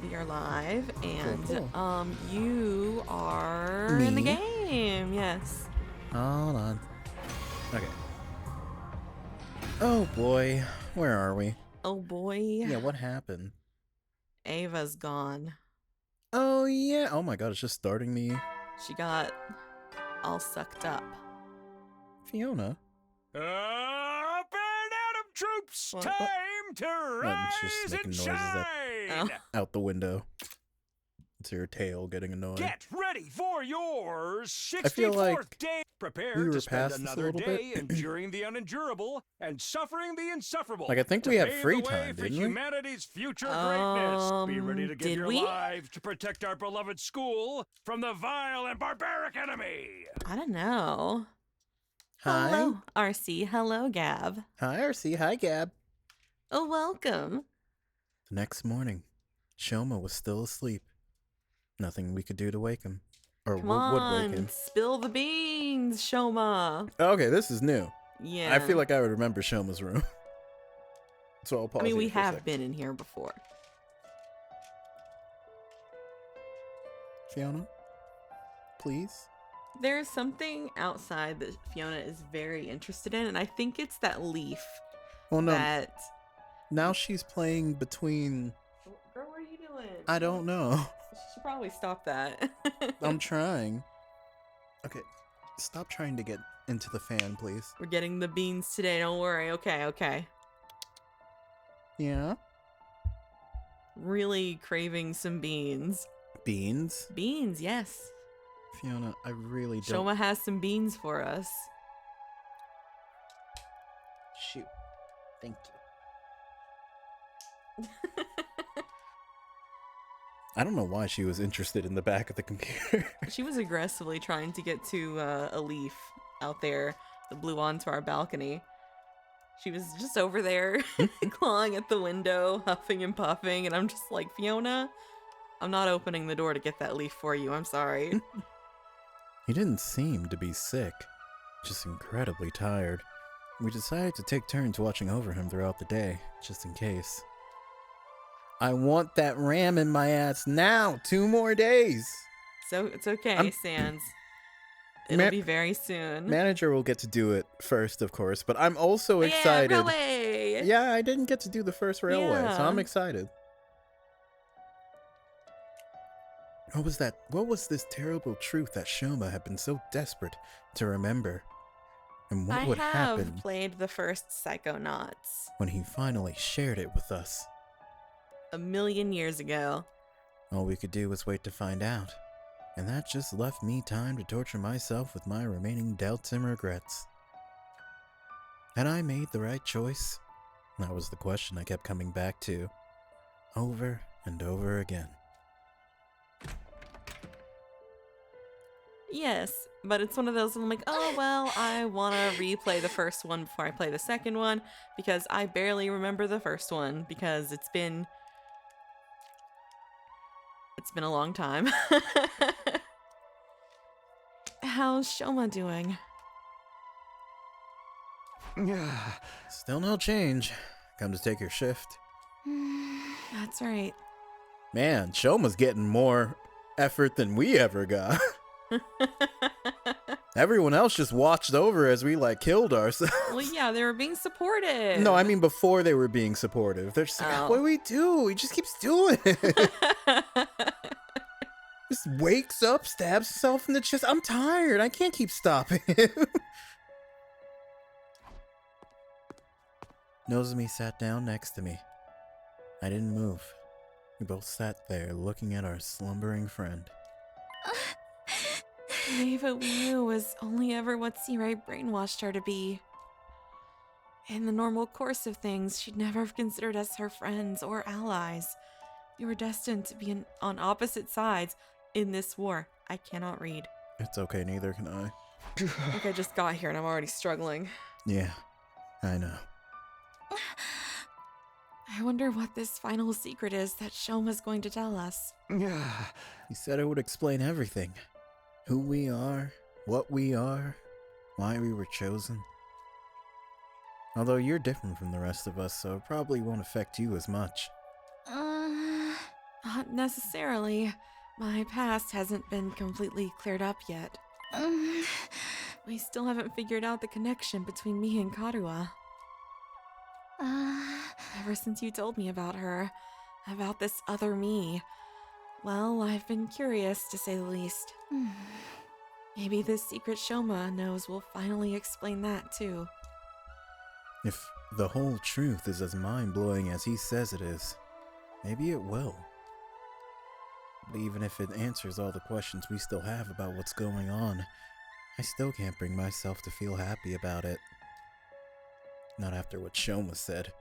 We are live, and cool. you are Me? in the game. Yes. Hold on. Okay. Oh boy, where are we? Oh boy. Yeah, what happened? Ava's gone. Oh yeah. Oh my god, it's just starting me. She got all sucked up. Fiona. Up and Adam troops, What? time to Nothing, she's rise making and noises shine. Out the window. It's her tail getting annoyed. Get ready for your 64th I feel like day. Prepare we were to spend past this a another little day bit. enduring the unendurable and suffering the insufferable. Like, I think to we had pave free the way time, for didn't we? humanity's future greatness. Be ready to give Did your we? lives to protect our beloved school from the vile and barbaric enemy. I don't know. Hi. Hello, RC. Hello, Gab. Hi, RC. Hi, Gab. Oh, welcome. The next morning, Shoma was still asleep. Nothing we could do to wake him. Or Come would on, wake him. spill the beans, Shoma. Okay, this is new. Yeah. I feel like I would remember Shoma's room. So I'll pause. I mean, we here for a have sec. been in here before. Fiona, please. There's something outside that Fiona is very interested in, and I think it's that leaf Well, no. that... Now she's playing between. Girl, what are you doing? I don't know. She should probably stop that. I'm trying. Okay, stop trying to get into the fan, please. We're getting the beans today, don't worry. Okay. Yeah. Really craving some beans. Beans. Beans, yes. Fiona, I really don't. Shoma has some beans for us. Shoot. Thank you. I don't know why she was interested in the back of the computer. She was aggressively trying to get to a leaf out there that blew onto our balcony. She was just over there clawing at the window, huffing and puffing, and I'm just like, Fiona, I'm not opening the door to get that leaf for you. I'm sorry. He didn't seem to be sick, just incredibly tired. We decided to take turns watching over him throughout the day, just in case. I want that ram in my ass now! 2 more days! So it's okay, I'm- Sans. It'll be very soon. Manager will get to do it first, of course, but I'm also excited. Yeah, railway! Yeah, I didn't get to do the first railway, so Yeah. I'm excited. What was that? What was this terrible truth that Shoma had been so desperate to remember? And what would I happen have played the first Psychonauts when he finally shared it with us? 1,000,000 years ago. All we could do was wait to find out. And that just left me time to torture myself with my remaining doubts and regrets. Had I made the right choice? That was the question I kept coming back to, over and over again. Yes, but it's one of those I'm like, oh, well, I want to replay the first one before I play the second one because I barely remember the first one because it's been a long time. How's Shoma doing? Still no change. Come to take your shift. That's right. Man, Shoma's getting more effort than we ever got. Everyone else just watched over as we killed ourselves. Well, yeah, they were being supportive. No, I mean before they were being supportive. They're just like, Oh. what do we do? He just keeps doing it. Just wakes up, stabs himself in the chest. I'm tired. I can't keep stopping him. Nozomi sat down next to me. I didn't move. We both sat there looking at our slumbering friend. Ava we knew was only ever what Searay brainwashed her to be. In the normal course of things, she'd never have considered us her friends or allies. We were destined to be on opposite sides in this war. I cannot read. It's okay, neither can I. Like I just got here and I'm already struggling. Yeah, I know. I wonder what this final secret is that Shoma's going to tell us. He said it would explain everything. Who we are, what we are, why we were chosen. Although you're different from the rest of us, so it probably won't affect you as much. Not necessarily. My past hasn't been completely cleared up yet. We still haven't figured out the connection between me and Karua. Ever since you told me about her, about this other me, well, I've been curious to say the least. Maybe this secret Shoma knows will finally explain that too. If the whole truth is as mind-blowing as he says it is, maybe it will. But even if it answers all the questions we still have about what's going on, I still can't bring myself to feel happy about it. Not after what Shoma said,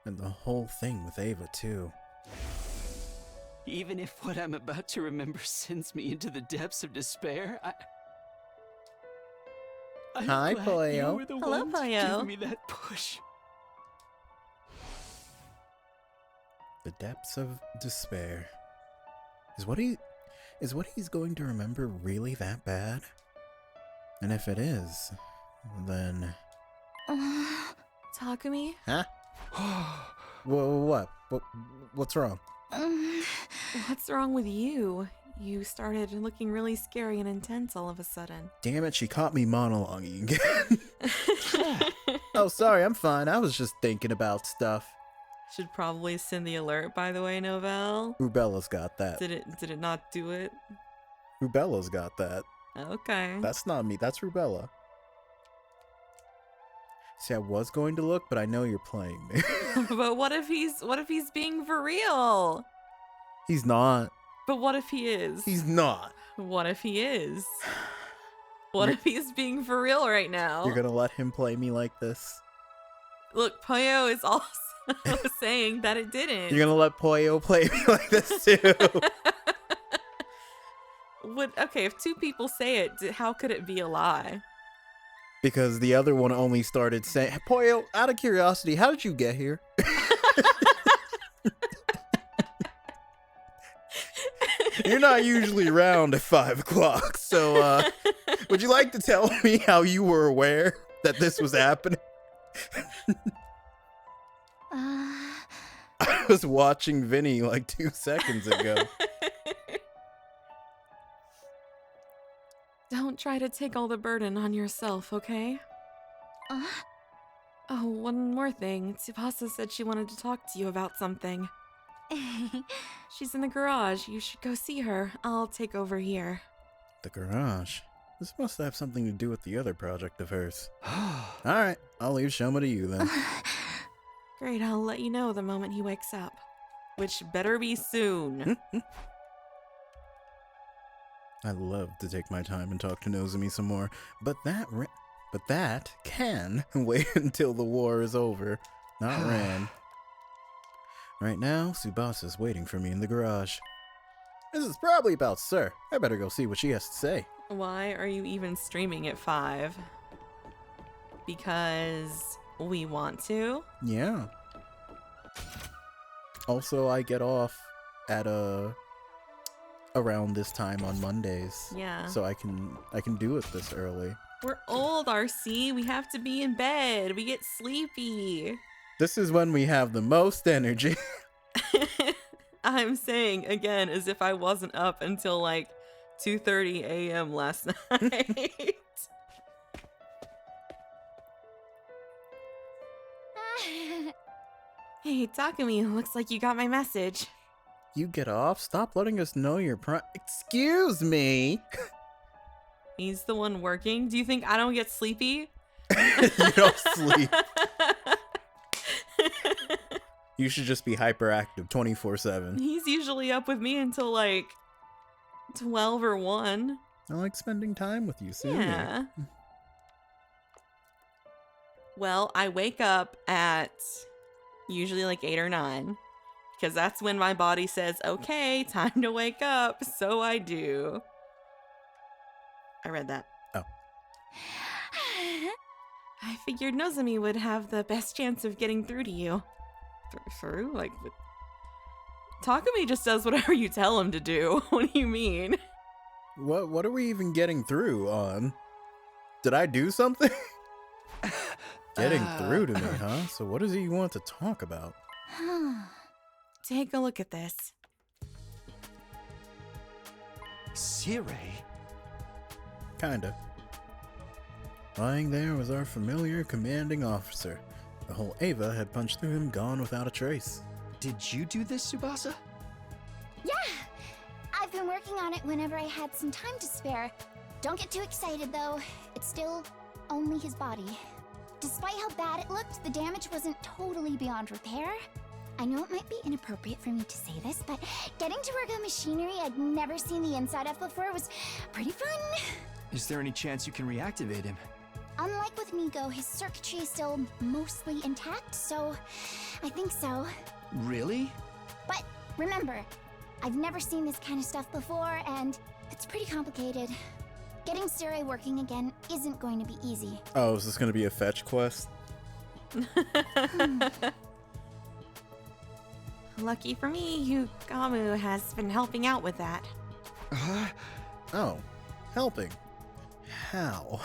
and the whole thing with Ava too. Even if what I'm about to remember sends me into the depths of despair, I'm Hi, glad Pollo. you were the Hello, one Pollo. to give me that push. The depths of despair. Is what he's going to remember really that bad? And if it is, then... Takumi? Huh? What? What's wrong? What's wrong with you? You started looking really scary and intense all of a sudden. Damn it, she caught me monologuing again. Oh, sorry, I'm fine. I was just thinking about stuff. Should probably send the alert, by the way, Novell. Rubella's got that. Did it not do it? Rubella's got that. Okay. That's not me. That's Rubella. See, I was going to look, but I know you're playing me. But what if he's being for real? He's not. But what if he is? He's not. What if he is? What if he's being for real right now? You're gonna let him play me like this? Look, Poyo is also saying that it didn't. You're gonna let Pollo play me like this too? Okay, if two people say it, how could it be a lie? Because the other one only started saying, Pollo, out of curiosity, how did you get here? You're not usually around at 5 o'clock, so would you like to tell me how you were aware that this was happening? I was watching Vinny like 2 seconds ago. Don't try to take all the burden on yourself, okay? Oh, one more thing. Tsubasa said she wanted to talk to you about something. She's in the garage. You should go see her. I'll take over here. The garage? This must have something to do with the other project of hers. Alright, I'll leave Shoma to you then. Great, I'll let you know the moment he wakes up. Which better be soon. I'd love to take my time and talk to Nozomi some more, but that can wait until the war is over. Not Ran. Right now, Tsubasa's waiting for me in the garage. This is probably about Sir. I better go see what she has to say. Why are you even streaming at 5? Because we want to? Yeah. Also, I get off at around this time on Mondays. Yeah. So I can do it this early. We're old, RC. We have to be in bed. We get sleepy. This is when we have the most energy. I'm saying, again, as if I wasn't up until like 2:30 a.m. last night. Hey, Takumi, looks like you got my message. You get off? Stop letting us know your Excuse me! He's the one working. Do you think I don't get sleepy? You don't sleep. You should just be hyperactive 24/7. He's usually up with me until like 12 or 1. I like spending time with you, Sue. Yeah. Well, I wake up at usually like 8 or 9. Because that's when my body says, okay, time to wake up. So I do. I read that. Oh. I figured Nozomi would have the best chance of getting through to you. Through? Like, Takumi just does whatever you tell him to do. What do you mean? What are we even getting through on? Did I do something? Getting through to me, huh? So what is it you want to talk about? Take a look at this. Siray? Kinda. Lying there was our familiar commanding officer. The whole Ava had punched through him, gone without a trace. Did you do this, Tsubasa? Yeah! I've been working on it whenever I had some time to spare. Don't get too excited, though. It's still only his body. Despite how bad it looked, the damage wasn't totally beyond repair. I know it might be inappropriate for me to say this, but getting to work on machinery I'd never seen the inside of before was pretty fun. Is there any chance you can reactivate him? Unlike with Nigo, his circuitry is still mostly intact, so I think so. Really? But remember, I've never seen this kind of stuff before, and it's pretty complicated. Getting Siray working again isn't going to be easy. Oh, is this gonna be a fetch quest? Lucky for me, Yugamu has been helping out with that. Oh, helping. How?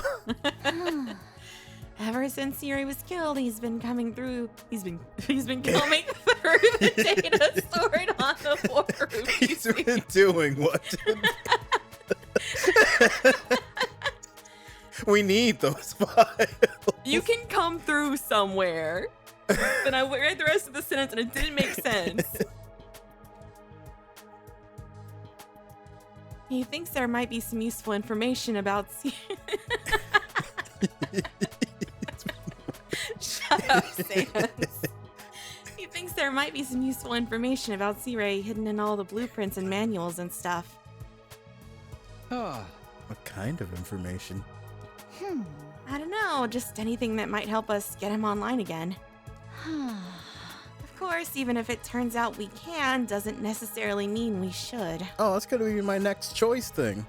Ever since Siray was killed, he's been coming through. He's been combing through the data stored on the war room. He's been doing what? We need those files. You can come through somewhere. Then I read the rest of the sentence and it didn't make sense. He thinks there might be some useful information about Shut up, Sans. He thinks there might be some useful information about Siray hidden in all the blueprints and manuals and stuff. Ah, What kind of information? I don't know, just anything that might help us get him online again. Of course, even if it turns out we can, doesn't necessarily mean we should. Oh, that's gonna be my next choice thing.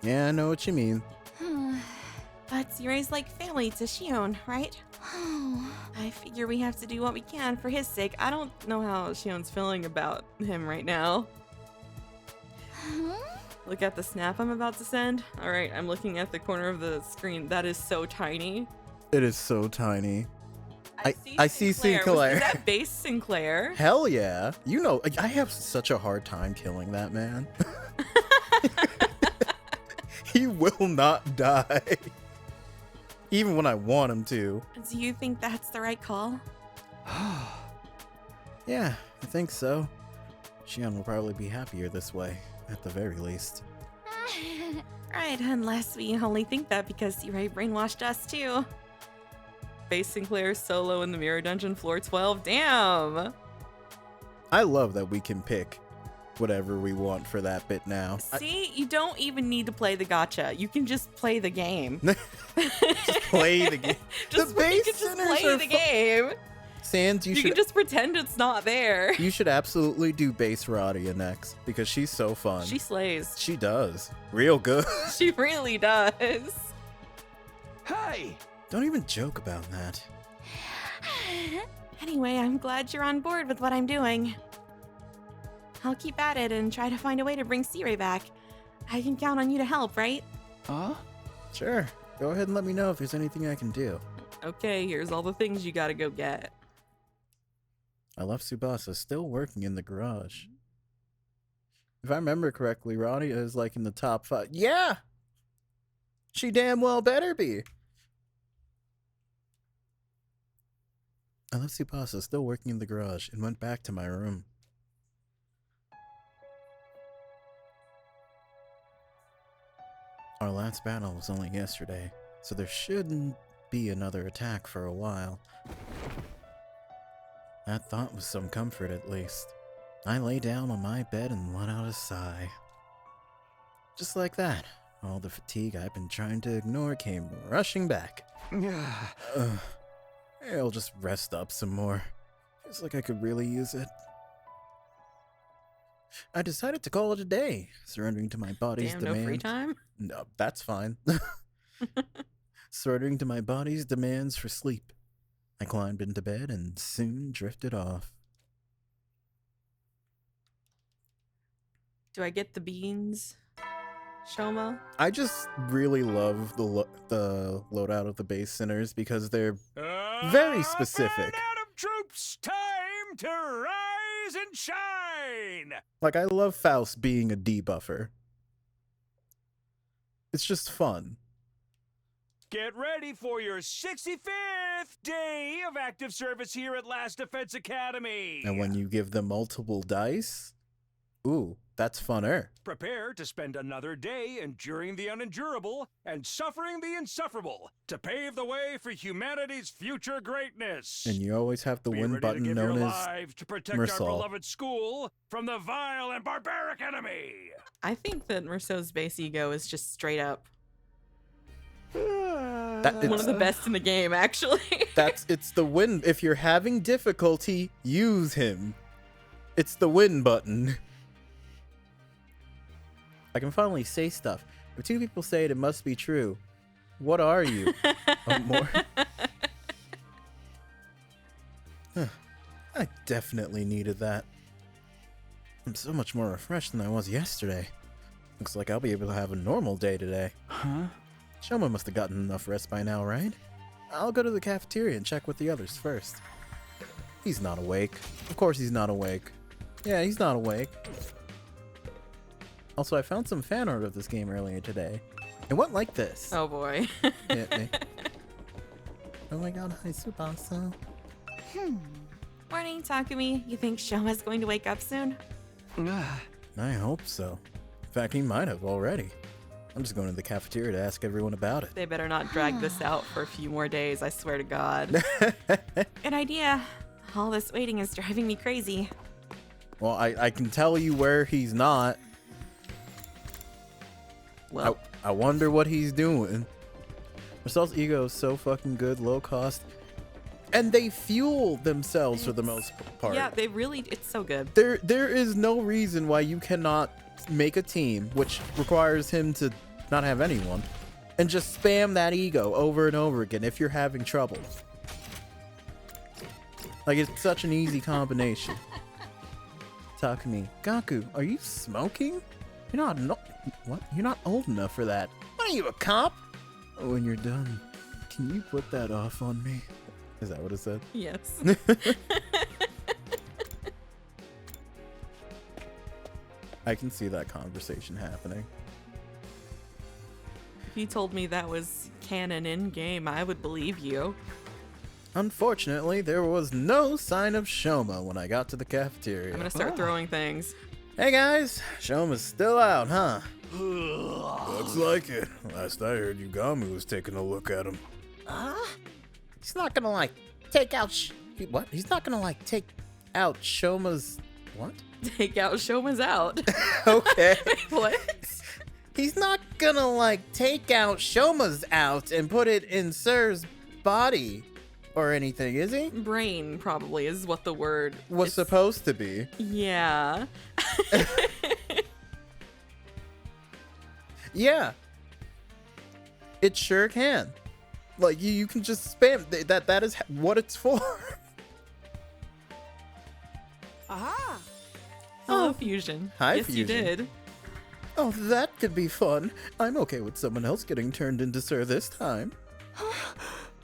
Yeah, I know what you mean. But Siray's like family to Shion, right? I figure we have to do what we can for his sake. I don't know how Shion's feeling about him right now. Look at the snap I'm about to send. All right, I'm looking at the corner of the screen. That is so tiny. It is so tiny. I see Is Sinclair. that base Sinclair? Hell yeah. You know, I have such a hard time killing that man. He will not die. Even when I want him to. Do you think that's the right call? Yeah, I think so. Shion will probably be happier this way, at the very least. Right, unless we only think that because Siray brainwashed us too. Base Sinclair solo in the Mirror Dungeon floor 12. Damn! I love that we can pick whatever we want for that bit now. See, you don't even need to play the gacha. You can just play the game. Just play the game. Just, The base you can just sinners play are the game. Sans, You can just pretend it's not there. You should absolutely do base Radia next, because she's so fun. She slays. She does. Real good. She really does. hey! Don't even joke about that. Anyway, I'm glad you're on board with what I'm doing. I'll keep at it and try to find a way to bring Siray back. I can count on you to help, right? Huh? Sure. Go ahead and let me know if there's anything I can do. Okay, here's all the things you gotta go get. I left Tsubasa still working in the garage. If I remember correctly, Radia is like in the top 5. Yeah! She damn well better be. I left Tsubasa still working in the garage and went back to my room. Our last battle was only yesterday, so there shouldn't be another attack for a while. That thought was some comfort, at least. I lay down on my bed and let out a sigh. Just like that, all the fatigue I've been trying to ignore came rushing back. I'll just rest up some more. Feels like I could really use it. I decided to call it a day, surrendering to my body's Damn, demands. no free time? No, that's fine. Surrendering to my body's demands for sleep. I climbed into bed and soon drifted off. Do I get the beans, Shoma? I just really love the loadout of the base sinners because they're very specific. Up and Adam troops, time to rise and shine. Line! Like, I love Faust being a debuffer. It's just fun. Get ready for your 65th day of active service here at Last Defense Academy. And when you give them multiple dice, ooh, that's funner. Prepare to spend another day enduring the unendurable and suffering the insufferable to pave the way for humanity's future greatness. And you always have the Be win ready button to give known your as lives to protect Mersal. our beloved school from the vile and barbaric enemy. I think that Merceau's base ego is just straight up That- one of the best in the game, actually. it's the win. If you're having difficulty, use him. It's the win button. I can finally say stuff. If two people say it, it must be true. What are you? Oh, more? Huh. I definitely needed that. I'm so much more refreshed than I was yesterday. Looks like I'll be able to have a normal day today. Huh? Shoma must have gotten enough rest by now, right? I'll go to the cafeteria and check with the others first. He's not awake. Of course he's not awake. Yeah, he's not awake. Also, I found some fan art of this game earlier today. It went like this. Oh boy. Hit me. Oh my god, hi Tsubasa. Morning, Takumi. You think Shoma's going to wake up soon? I hope so. In fact, he might have already. I'm just going to the cafeteria to ask everyone about it. They better not drag this out for a few more days, I swear to God. Good idea. All this waiting is driving me crazy. Well, I can tell you where he's not. Well, I wonder what he's doing. Marcel's ego is so fucking good, low cost. And they fuel themselves for the most part. yeah, they really, it's so good. There is no reason why you cannot make a team, which requires him to not have anyone, and just spam that ego over and over again if you're having trouble. Like, it's such an easy combination. Takumi, Gaku, are you smoking? You're not, what? You're not old enough for that. What are you, a cop? When you're done, can you put that off on me? Is that what it said? Yes. I can see that conversation happening. If you told me that was canon in game, I would believe you. Unfortunately, there was no sign of Shoma when I got to the cafeteria. I'm gonna start throwing things. Hey guys, Shoma's still out, huh? Looks like it. Last I heard, Yugami was taking a look at him. He's not gonna like take out what? He's not gonna like take out Shoma's what? Take out Shoma's out. Okay. What? He's not gonna like take out Shoma's out and put it in Sir's body or anything, is he? Brain probably is what the word Was is. supposed to be. Yeah. Yeah. It sure can. Like you can just spam that is what it's for. Aha! Hello, Fusion. Hi, yes, you Fusion. did. Oh, that could be fun. I'm okay with someone else getting turned into Sir this time.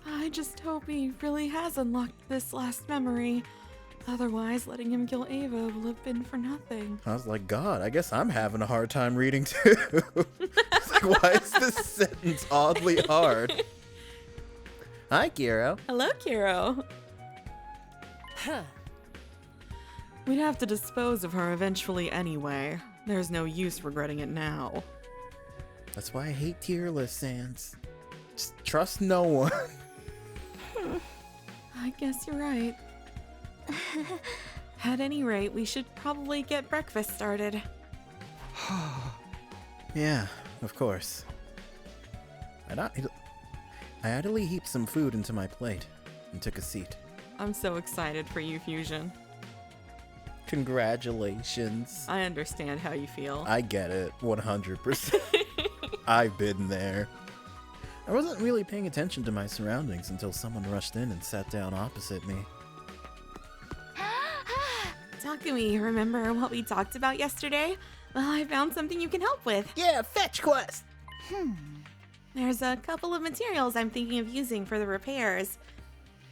I just hope he really has unlocked this last memory. Otherwise, letting him kill Ava will have been for nothing. I was like, God, I guess I'm having a hard time reading too. It's like, why is this sentence oddly hard? Hi, Kiro. Hello, Kiro. We'd have to dispose of her eventually anyway. There's no use regretting it now. That's why I hate tier list, Sans. Just trust no one. I guess you're right. At any rate, we should probably get breakfast started. Yeah, of course. I idly heaped some food into my plate and took a seat. I'm so excited for you, Fusion. Congratulations. I understand how you feel. I get it, 100%. I've been there. I wasn't really paying attention to my surroundings until someone rushed in and sat down opposite me. Takumi, remember what we talked about yesterday? Well, I found something you can help with. Yeah, fetch quest! There's a couple of materials I'm thinking of using for the repairs.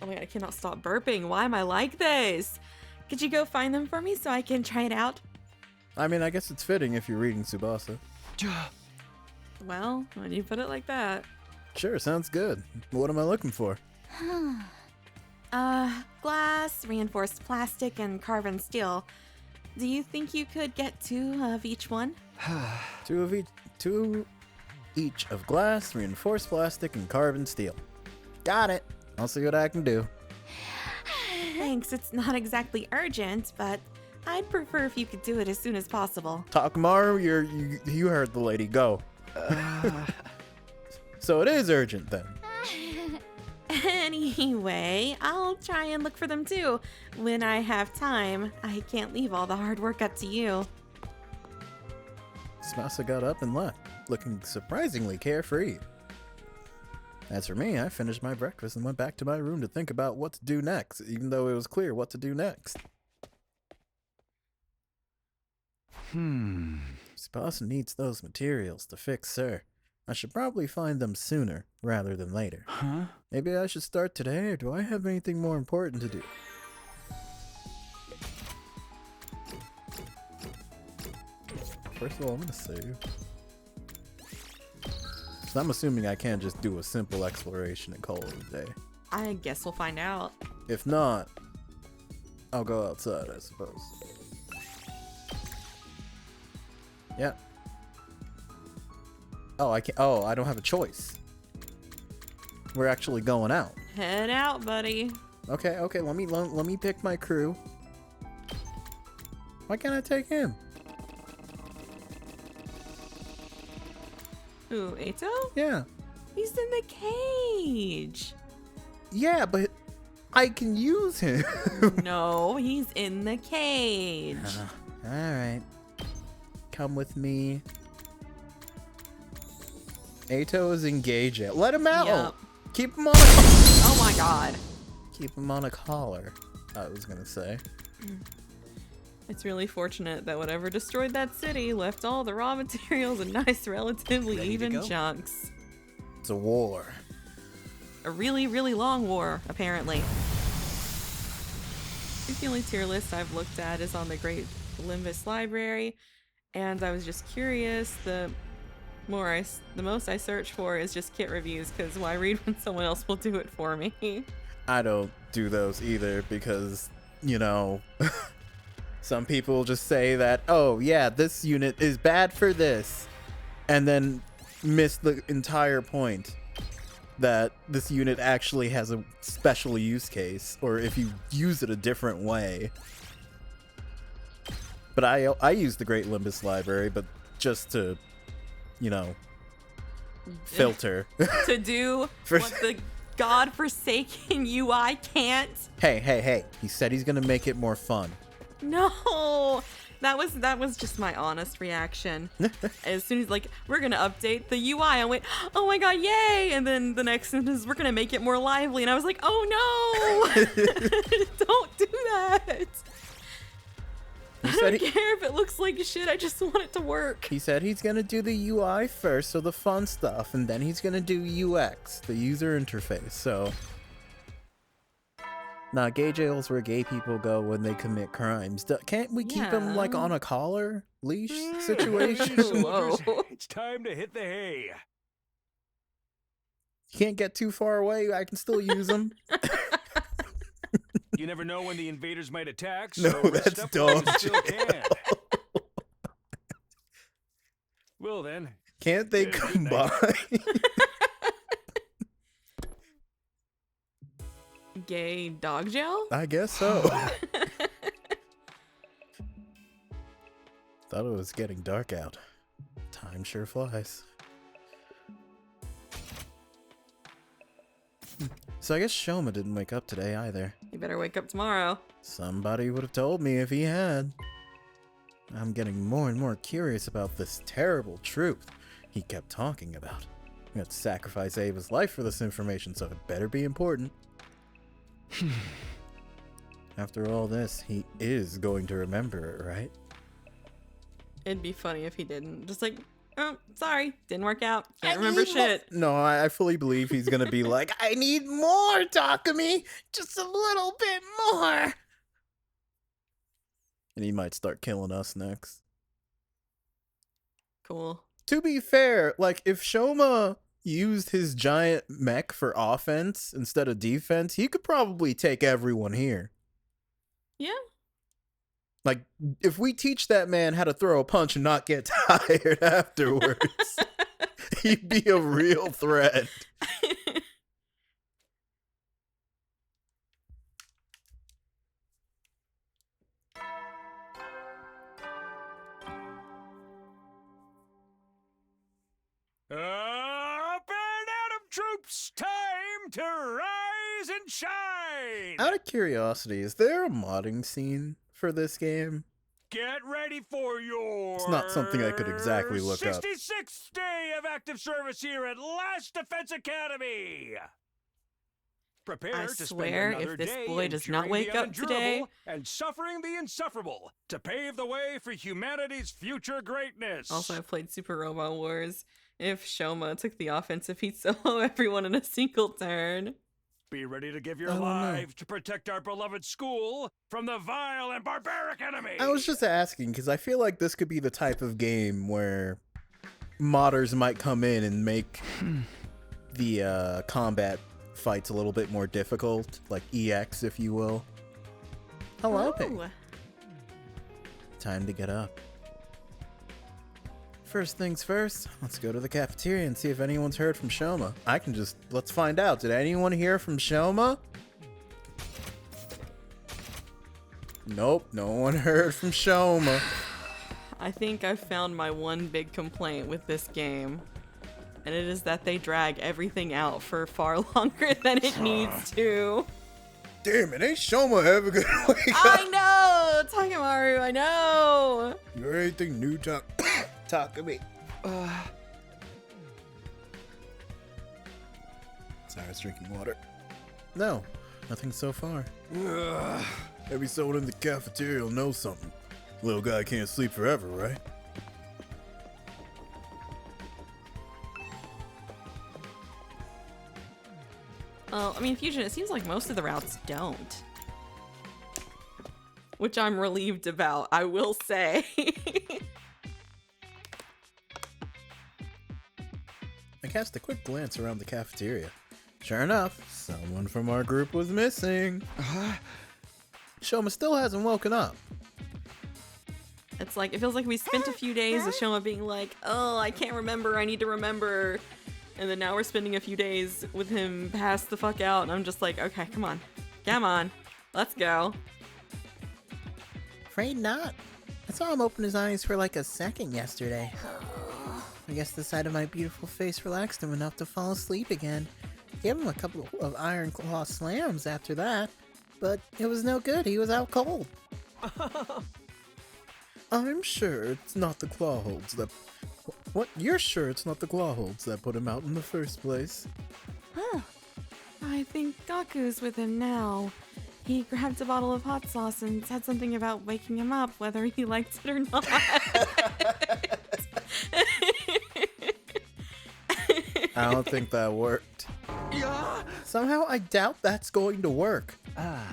Oh my god, I cannot stop burping. Why am I like this? Could you go find them for me so I can try it out? I mean, I guess it's fitting if you're reading Tsubasa. Well, when you put it like that. Sure, sounds good. What am I looking for? Glass, reinforced plastic, and carbon steel. Do you think you could get 2 of each one? Two each of glass, reinforced plastic, and carbon steel. Got it. I'll see what I can do. Thanks, it's not exactly urgent, but I'd prefer if you could do it as soon as possible. Takamaru, you heard the lady. Go. So it is urgent then. Anyway, I'll try and look for them too. When I have time, I can't leave all the hard work up to you. Tsubasa got up and left, looking surprisingly carefree. As for me, I finished my breakfast and went back to my room to think about what to do next, even though it was clear what to do next. Tsubasa needs those materials to fix her. I should probably find them sooner rather than later. Maybe I should start today, or do I have anything more important to do? First of all, I'm gonna save. So I'm assuming I can't just do a simple exploration and call it a day. I guess we'll find out. If not, I'll go outside, I suppose. Yeah. Oh, I can't. Oh, I don't have a choice. We're actually going out. Head out, buddy. Okay. Let me pick my crew. Why can't I take him? Ooh, Eito? Yeah. He's in the cage. Yeah, but I can use him. No, he's in the cage. All right. Come with me. Eito is engaged. Let him out. Yep. Keep him on a collar. Oh my god. Keep him on a collar, I was gonna say. It's really fortunate that whatever destroyed that city left all the raw materials in nice, relatively Ready to even go? chunks. It's a war. A really, really long war, apparently. I think the only tier list I've looked at is on the Great Olympus Library, and I was just curious. The most I search for is just kit reviews, because why read when someone else will do it for me? I don't do those either because, you know, some people just say that, oh yeah, this unit is bad for this, and then miss the entire point that this unit actually has a special use case, or if you use it a different way. But I use the Great Olympus Library, but just to, you know, filter. To do what the godforsaken UI can't. Hey, he said he's gonna make it more fun. No, that was just my honest reaction. As soon as, like, we're gonna update the UI, I went, oh my god, yay! And then the next sentence, we're gonna make it more lively, and I was like, oh no, don't do that. I don't care if it looks like shit. I just want it to work. He said he's gonna do the UI first, so the fun stuff, and then he's gonna do UX, the user interface. So, nah, gay jails where gay people go when they commit crimes. Can't we keep them like on a collar leash situation? Whoa. It's time to hit the hay. Can't get too far away. I can still use them. You never know when the invaders might attack, No, so rest that's up while you dog still can. Well then, Can't they Good come night. by? Gay dog jail? I guess so. Thought it was getting dark out. Time sure flies. So I guess Shoma didn't wake up today either. You better wake up tomorrow. Somebody would have told me if he had. I'm getting more and more curious about this terrible truth he kept talking about. He had to sacrifice Ava's life for this information, so it better be important. After all this, he is going to remember it, right? It'd be funny if he didn't. Just like, oh, sorry, didn't work out. Can't remember shit. No, I fully believe he's gonna be like, I need more, Takumi! Just a little bit more! And he might start killing us next. Cool. To be fair, like, if Shoma used his giant mech for offense instead of defense, he could probably take everyone here. Yeah. Like, if we teach that man how to throw a punch and not get tired afterwards, he'd be a real threat. Up and Atom troops, time to rise and shine! Out of curiosity, is there a modding scene for this game? Get ready for your... It's not something I could exactly look up. 66th day of active service here at Last Defense Academy! Prepare I to swear, spend another if this day boy does not enduring wake the up today... unendurable and suffering the insufferable to pave the way for humanity's future greatness. Also, I've played Super Robot Wars. If Shoma took the offensive, he'd solo everyone in a single turn. Be ready to give your I don't know. life to protect our beloved school from the vile and barbaric enemy. I was just asking, because I feel like this could be the type of game where modders might come in and make the combat fights a little bit more difficult, like EX, if you will. Hello, Pig. Oh. Time to get up. First things first, let's go to the cafeteria and see if anyone's heard from Shoma. Let's find out. Did anyone hear from Shoma? Nope, no one heard from Shoma. I think I've found my one big complaint with this game. And it is that they drag everything out for far longer than it needs to. Damn it, ain't Shoma ever gonna wake up? I know! Takemaru, I know! You're anything new, talk to me. Sorry, I was drinking water. No, nothing so far. Every someone in the cafeteria will know something. Little guy can't sleep forever, right? Well, I mean, Fusion, it seems like most of the routes don't. Which I'm relieved about, I will say. I cast a quick glance around the cafeteria. Sure enough, someone from our group was missing. Shoma still hasn't woken up. It's like, it feels like we spent a few days with Shoma being like, oh, I can't remember, I need to remember. And then now we're spending a few days with him passed the fuck out, and I'm just like, okay, come on, let's go. Afraid not. I saw him open his eyes for like a second yesterday. I guess the sight of my beautiful face relaxed him enough to fall asleep again. Gave him a couple of iron claw slams after that, but it was no good. He was out cold. I'm sure it's not the claw holds that... What? You're sure it's not the claw holds that put him out in the first place? Huh. I think Gaku's with him now. He grabbed a bottle of hot sauce and said something about waking him up, whether he liked it or not. I don't think that worked. Somehow I doubt that's going to work. I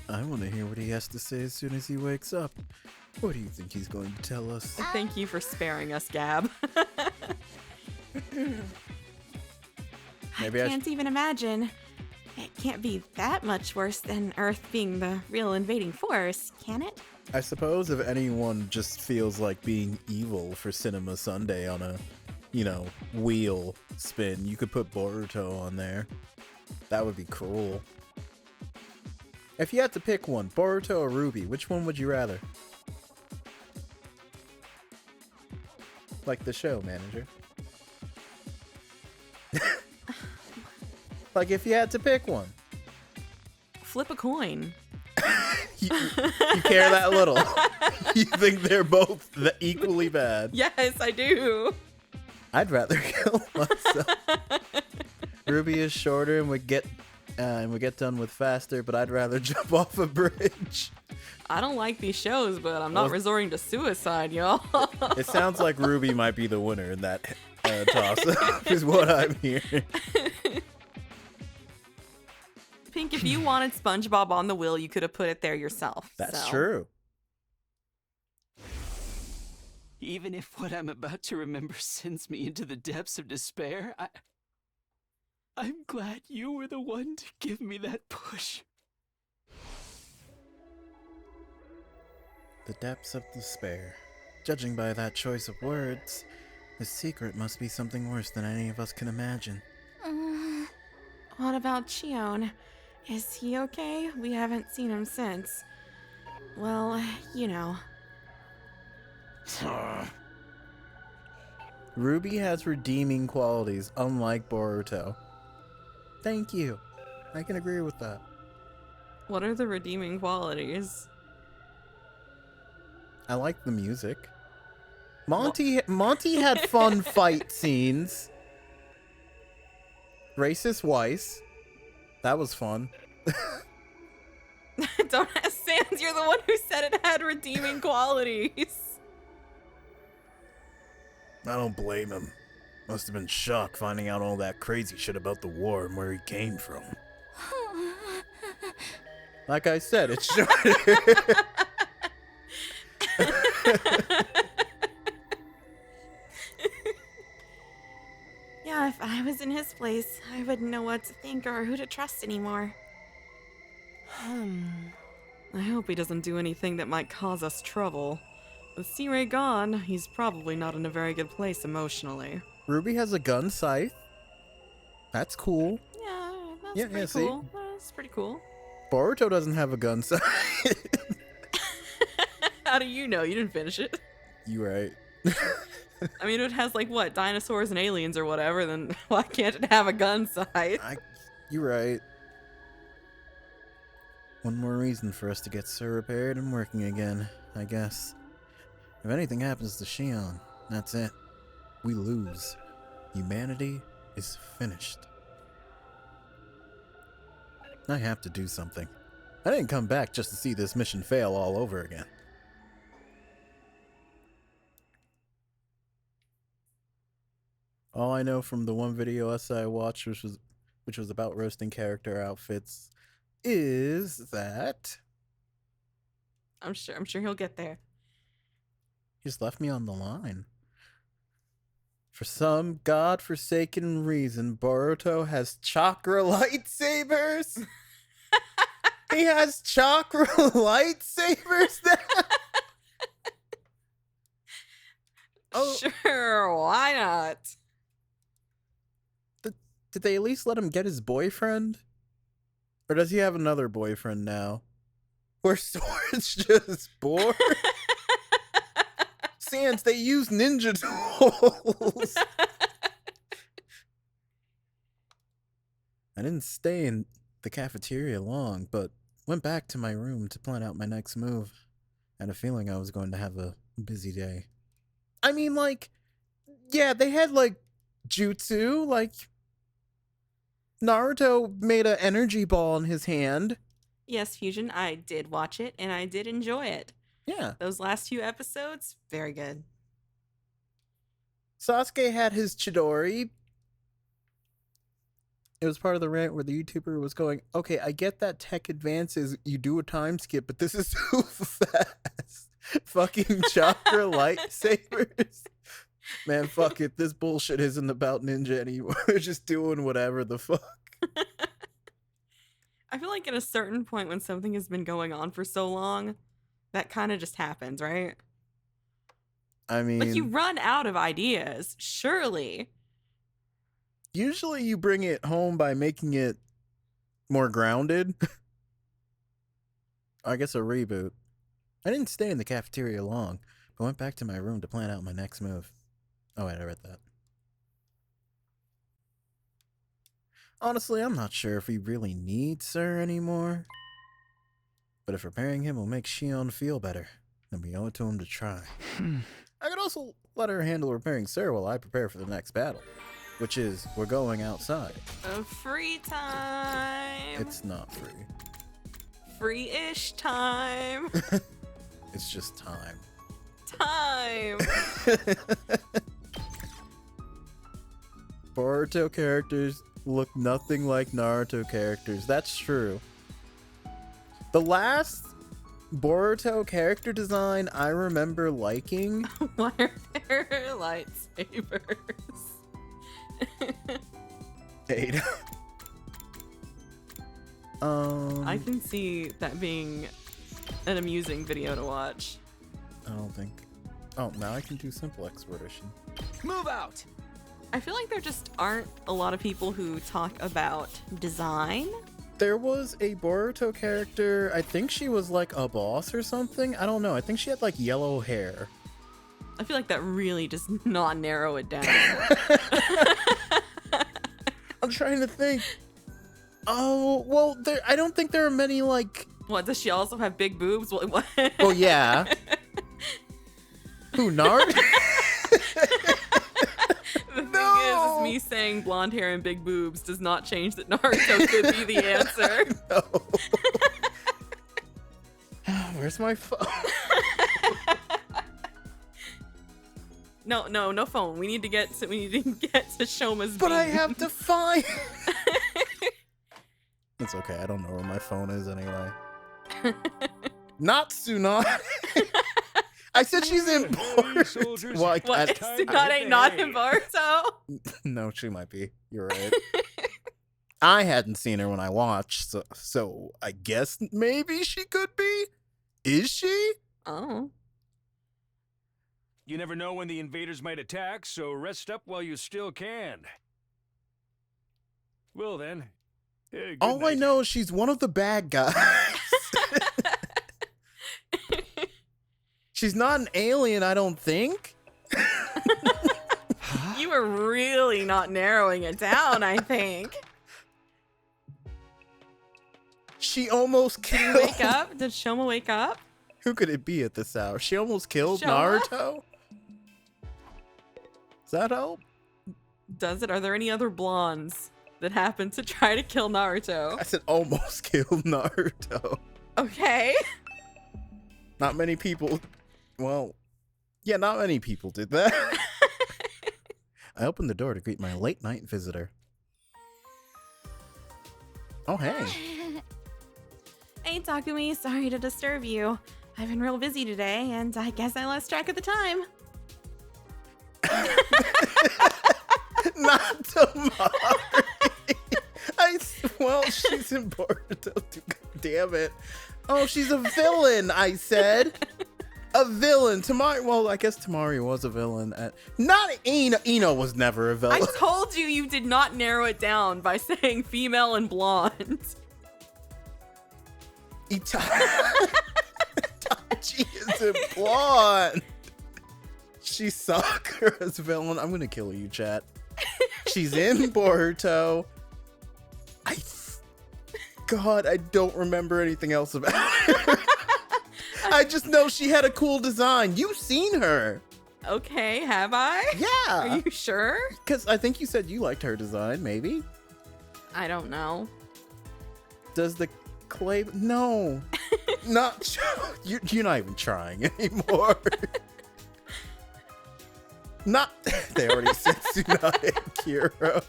want to hear what he has to say as soon as he wakes up. What do you think he's going to tell us? Thank you for sparing us, Gab. Maybe I can't even imagine. It can't be that much worse than Earth being the real invading force, can it? I suppose if anyone just feels like being evil for Cinema Sunday on a, wheel spin, you could put Boruto on there. That would be cool. If you had to pick one, Boruto or Ruby, which one would you rather? Like the show, manager. Like if you had to pick one. Flip a coin. You care that little. You think they're both equally bad. Yes, I do. I'd rather kill myself. Ruby is shorter and would get done with faster, but I'd rather jump off a bridge. I don't like these shows, but I'm not resorting to suicide, y'all. It sounds like Ruby might be the winner in that toss-up, is what I'm hearing. Pink, if you wanted SpongeBob on the wheel, you could have put it there yourself. That's so. true. Even if what I'm about to remember sends me into the depths of despair, I'm glad you were the one to give me that push. The depths of despair. Judging by that choice of words, his secret must be something worse than any of us can imagine. What about Chion? Is he okay? We haven't seen him since. Well, you know. Ruby has redeeming qualities, unlike Boruto. Thank you. I can agree with that. What are the redeeming qualities? I like the music. Monty had fun fight scenes. Racist Weiss. That was fun. Don't ask Sans, you're the one who said it had redeeming qualities. I don't blame him. Must have been shocked finding out all that crazy shit about the war and where he came from. Like I said, it's shorter. Yeah, if I was in his place, I wouldn't know what to think or who to trust anymore. I hope he doesn't do anything that might cause us trouble. With C-Ray gone, he's probably not in a very good place emotionally. Ruby has a gun scythe. That's cool. Yeah, that's Yeah, pretty see? cool. That's pretty cool. Boruto doesn't have a gun scythe. How do you know? You didn't finish it. You right. I mean, it has like what, dinosaurs and aliens or whatever. Then why can't it have a gun sight? You right. One more reason for us to get Sir repaired and working again, I guess. If anything happens to Shion, that's it. We lose. Humanity is finished. I have to do something. I didn't come back just to see this mission fail all over again. All I know from the one video essay I watched, which was about roasting character outfits, is that I'm sure he'll get there. he just left me on the line. For some godforsaken reason, Boruto has chakra lightsabers. He has chakra lightsabers now. Oh, Sure, why not? did they at least let him get his boyfriend? Or does he have another boyfriend now? Where Sword's just bored? Sans, they use ninja tools. I didn't stay in the cafeteria long, but went back to my room to plan out my next move. I had a feeling I was going to have a busy day. I mean, like, yeah, they had, like, jutsu, like, Naruto made an energy ball in his hand. Yes, Fusion, I did watch it and I did enjoy it. Yeah. Those last few episodes, very good. Sasuke had his Chidori. It was part of the rant where the YouTuber was going, okay, I get that tech advances, you do a time skip, but this is too fast. Fucking chakra lightsabers. Man, fuck it. This bullshit isn't about ninja anymore. We're just doing whatever the fuck. I feel like at a certain point when something has been going on for so long, that kind of just happens, right? I mean, Like, you run out of ideas, surely. usually you bring it home by making it more grounded. I guess a reboot. I didn't stay in the cafeteria long, but went back to my room to plan out my next move. Oh wait, I read that. Honestly, I'm not sure if we really need Sir anymore. But if repairing him will make Shion feel better, then we owe it to him to try. I could also let her handle repairing Sir while I prepare for the next battle. Which is, we're going outside. Free time. It's not free. Free-ish time. It's just time. Time. Boruto characters look nothing like Naruto characters. That's true. The last Boruto character design I remember liking. Why are there lightsabers? Ada. I can see that being an amusing video to watch. I don't think. Oh, now I can do simple exploration. Move out! I feel like there just aren't a lot of people who talk about design. There was a Boruto character, I think she was like a boss or something. I don't know. I think she had like yellow hair. I feel like that really does not narrow it down. I'm trying to think. Oh, well, I don't think there are many like... What, does she also have big boobs? What? Well, yeah. Who, Nard? The thing is me saying blonde hair and big boobs does not change that Naruto could be the answer. No. Where's my phone? No phone. We need to get to Shoma's But I beam. have to find... It's okay. I don't know where my phone is anyway. Not Tsunade. I said she's in Boruto. Well, What? Time to Tsunade hit ain't the not hay. in Boruto? No, she might be. You're right. I hadn't seen her when I watched, so I guess maybe she could be. Is she? Oh. You never know when the invaders might attack, so rest up while you still can. Well then. Good All I night. know is she's one of the bad guys. She's not an alien, I don't think. You were really not narrowing it down, I think. She almost Did you killed. wake up? Did Shoma wake up? Who could it be at this hour? She almost killed Shoma? Naruto? Does that help? Does it? Are there any other blondes that happen to try to kill Naruto? I said almost killed Naruto. Okay. Not many people. Well, yeah, not many people did that. I opened the door to greet my late night visitor. Oh, hey. Hey, Takumi. Sorry to disturb you. I've been real busy today, and I guess I lost track of the time. Not Tamari. Well, she's in Boruto too. God damn it. Oh, she's a villain, I said. A villain. Tamari. Well, I guess Tamari was a villain. Not Ino. Ino was never a villain. I told you you did not narrow it down by saying female and blonde. Itachi is a blonde. She's Sakura's villain. I'm gonna kill you, chat. She's in Boruto. God, I don't remember anything else about her. I just know she had a cool design. You've seen her. Okay, have I? Yeah. Are you sure? Because I think you said you liked her design, maybe. I don't know. Does the clay... No. Not... You're not even trying anymore. Not... They already said Tsunade and Kiro.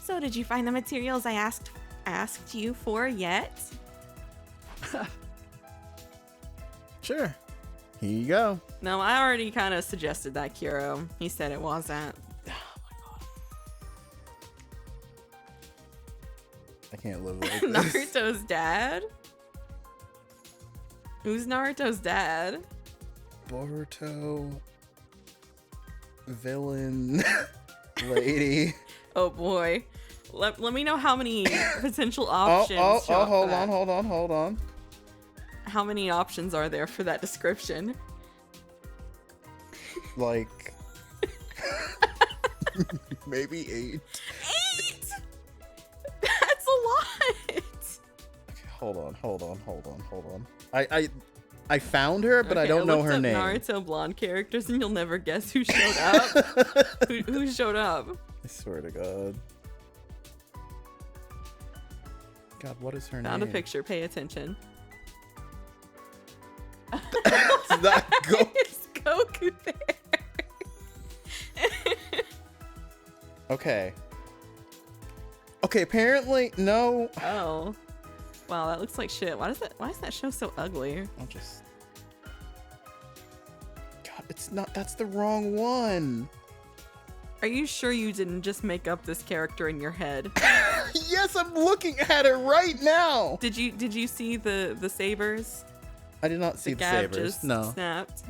So did you find the materials I asked you for yet? Sure. Here you go. No, I already kind of suggested that, Kiro. He said it wasn't. I can't live like this. Naruto's dad? Who's Naruto's dad? Boruto. Villain. Lady. Oh boy. Let me know how many potential options. show up for that. hold on. How many options are there for that description? Like, maybe 8. 8? That's a lot. Okay, hold on. I found her, but I Okay, don't know her looked name. up Naruto blonde characters, and you'll never guess who showed up. who showed up? I swear to God. God, what is her Found a name? picture. Pay attention. It's not Go. It's Goku there. Okay. Okay, apparently, no. Oh. Wow, that looks like shit. Why is that show so ugly? I'll just... God, it's not... That's the wrong one. Are you sure you didn't just make up this character in your head? Yes, I'm looking at it right now. Did you see the sabers? I did not see the Gab sabers. just No. snapped.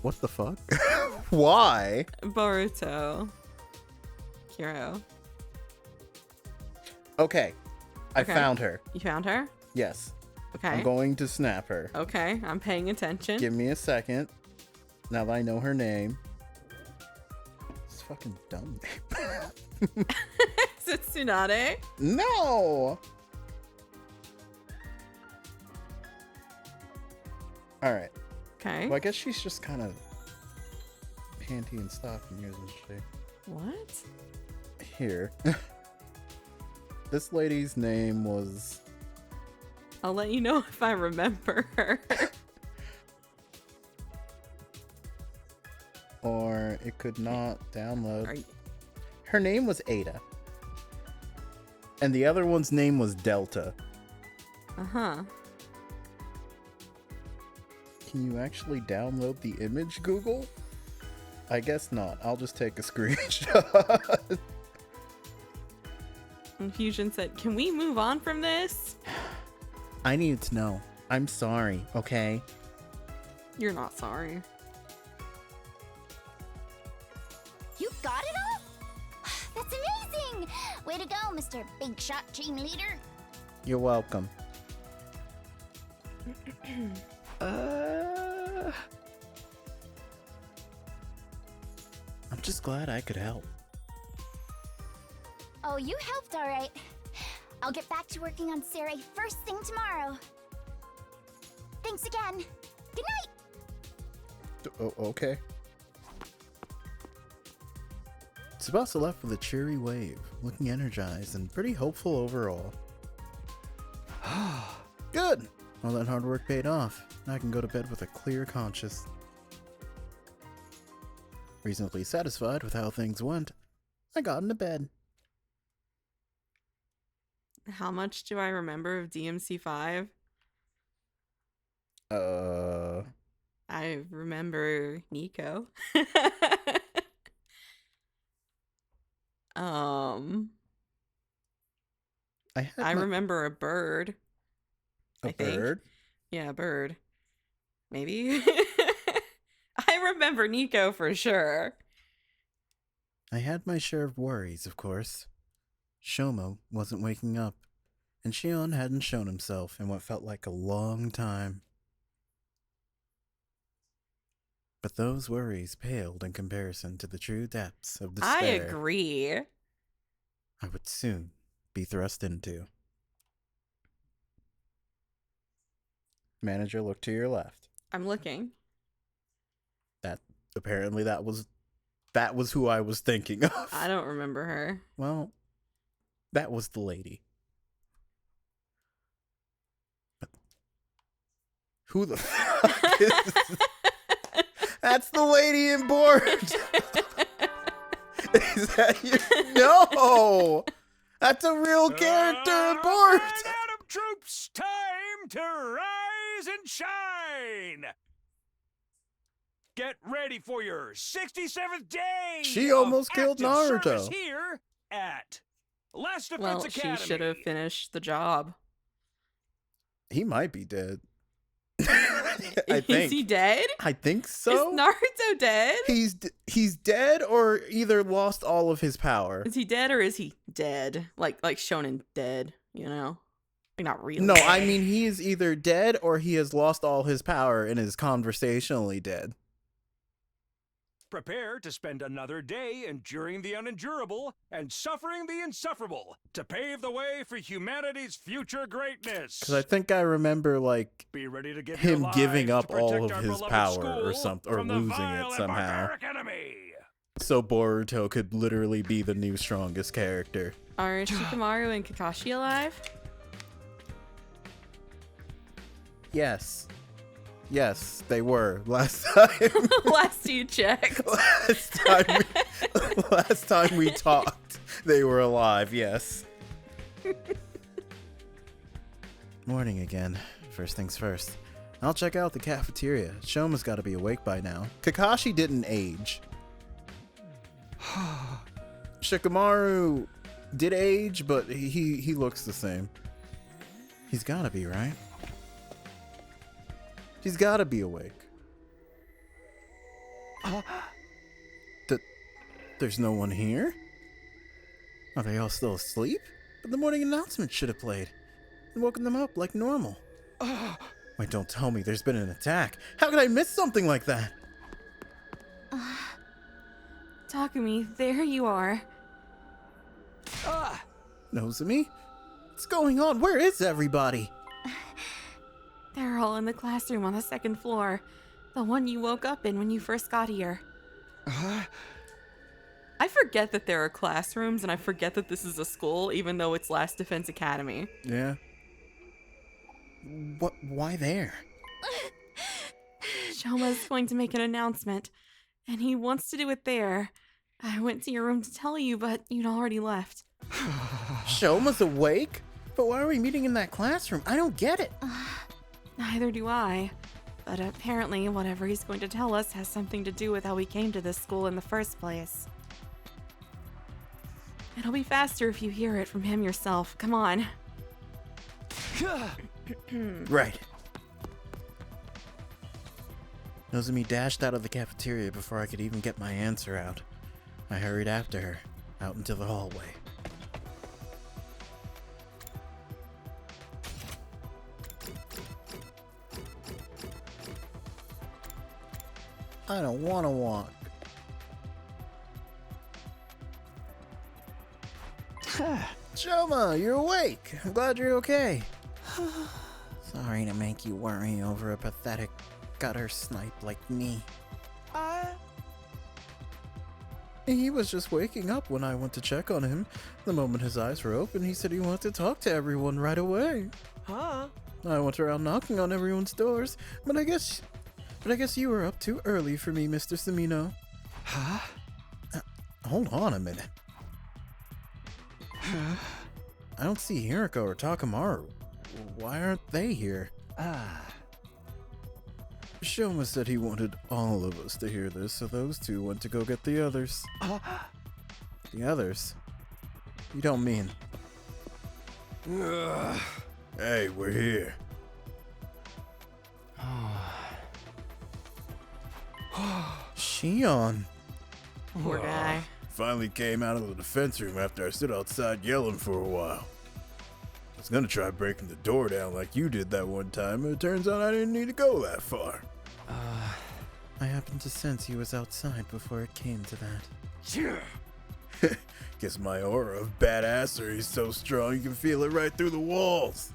What the fuck? Why? Boruto. Kiro. Okay. I Okay. found her. You found her? Yes. Okay. I'm going to snap her. Okay, I'm paying attention. Give me a second. Now that I know her name. It's fucking dumb name. Is it Tsunade? No! Alright. Okay. Well, I guess she's just kind of panty and stocking, isn't she? What? Here. This lady's name was... I'll let you know if I remember her. Or it could not download. Are you- Her name was Ada. And the other one's name was Delta. Uh-huh. Can you actually download the image, Google? I guess not. I'll just take a screenshot. Infusion said, can we move on from this? I needed to know. I'm sorry, okay? You're not sorry. You got it all? That's amazing! Way to go, Mr. Big Shot Team Leader. You're welcome. I'm just glad I could help. Oh, you helped all right. I'll get back to working on Sarai first thing tomorrow. Thanks again. Good night! Okay. Tsubasa left with a cheery wave, looking energized and pretty hopeful overall. Good! All that hard work paid off. Now I can go to bed with a clear conscience. Reasonably satisfied with how things went, I got into bed. How much do I remember of DMC5? I remember Nico. I remember a bird. A I think. bird? Yeah, a bird. Maybe. I remember Nico for sure. I had my share of worries, of course. Shomo wasn't waking up, and Shion hadn't shown himself in what felt like a long time. But those worries paled in comparison to the true depths of despair I agree. I would soon be thrust into. Manager, look to your left. I'm looking. Apparently that was who I was thinking of. I don't remember her. Well, that was the lady. Who the fuck is... That's the lady in board. Is that your... No! That's a real character in board. Adam troops, time to rise and shine. Get ready for your 67th day. She almost of killed active service Naruto. Here at Last Defense Well, Academy. she should have finished the job. He might be dead. I think. Is he dead? I think so. Is Naruto dead? He's dead or either lost all of his power. Is he dead or is he dead? Like Shonen dead, you know? Like not really. No, I mean he is either dead or he has lost all his power and is conversationally dead. Prepare to spend another day enduring the unendurable and suffering the insufferable to pave the way for humanity's future greatness. Because I think I remember like Be ready to give him your giving lives up to protect all of our his beloved power or school something, or from the losing vile it and somehow. barbaric enemy. So Boruto could literally be the new strongest character. Are Shikamaru and Kakashi alive? Yes. Yes, they were last time. Last you checked. Last time we talked, they were alive, yes. Morning again. First things first. I'll check out the cafeteria. Shoma's got to be awake by now. Kakashi didn't age. Shikamaru did age, but he looks the same. He's got to be, right? He's got to be awake. There's no one here? Are they all still asleep? But the morning announcement should have played and woken them up like normal. Wait, don't tell me there's been an attack. How could I miss something like that? Takumi, there you are. Nozomi? What's going on? Where is everybody? They're all in the classroom on the second floor. The one you woke up in when you first got here. I forget that there are classrooms, and I forget that this is a school, even though it's Last Defense Academy. Yeah. Why there? Shoma's going to make an announcement, and he wants to do it there. I went to your room to tell you, but you'd already left. Shoma's awake? But why are we meeting in that classroom? I don't get it. Neither do I. But apparently, whatever he's going to tell us has something to do with how we came to this school in the first place. It'll be faster if you hear it from him yourself. Come on. Right. Nozomi dashed out of the cafeteria before I could even get my answer out. I hurried after her, out into the hallway. I don't want to walk. Shoma, you're awake. I'm glad you're okay. Sorry to make you worry over a pathetic gutter snipe like me. He was just waking up when I went to check on him. The moment his eyes were open, he said he wanted to talk to everyone right away. I went around knocking on everyone's doors, but I guess you were up too early for me, Mr. Samino. Hold on a minute. I don't see Hiriko or Takamaru. Why aren't they here? Shoma said he wanted all of us to hear this, so those two went to go get the others. The others? You don't mean... Hey, we're here. Shion. Poor guy. Finally came out of the defense room after I stood outside yelling for a while. I was gonna try breaking the door down like you did that one time, but it turns out I didn't need to go that far. I happened to sense he was outside before it came to that. Guess my aura of badassery is so strong you can feel it right through the walls.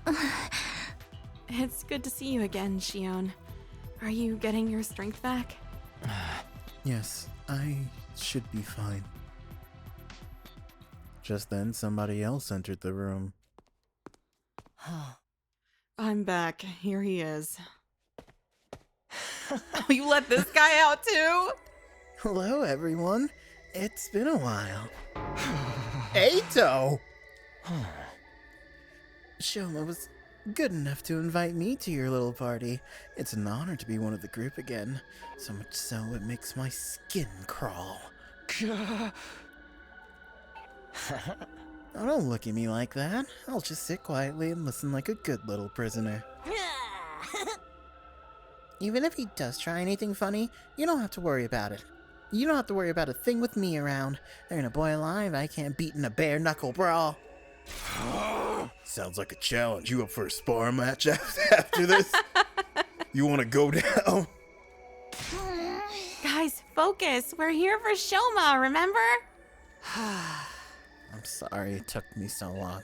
It's good to see you again, Shion. Are you getting your strength back? Yes, I should be fine. Just then, somebody else entered the room. I'm back. Here he is. Oh, you let this guy out too? Hello, everyone. It's been a while. Eito! Shoma was good enough to invite me to your little party. It's an honor to be one of the group again. So much so it makes my skin crawl. Oh, don't look at me like that. I'll just sit quietly and listen like a good little prisoner. Even if he does try anything funny, you don't have to worry about it. You don't have to worry about a thing with me around. There ain't a boy alive I can't beat in a bare-knuckle brawl. Sounds like a challenge. You up for a spar match after this? You want to go down? Guys, focus. We're here for Shoma, remember? I'm sorry it took me so long.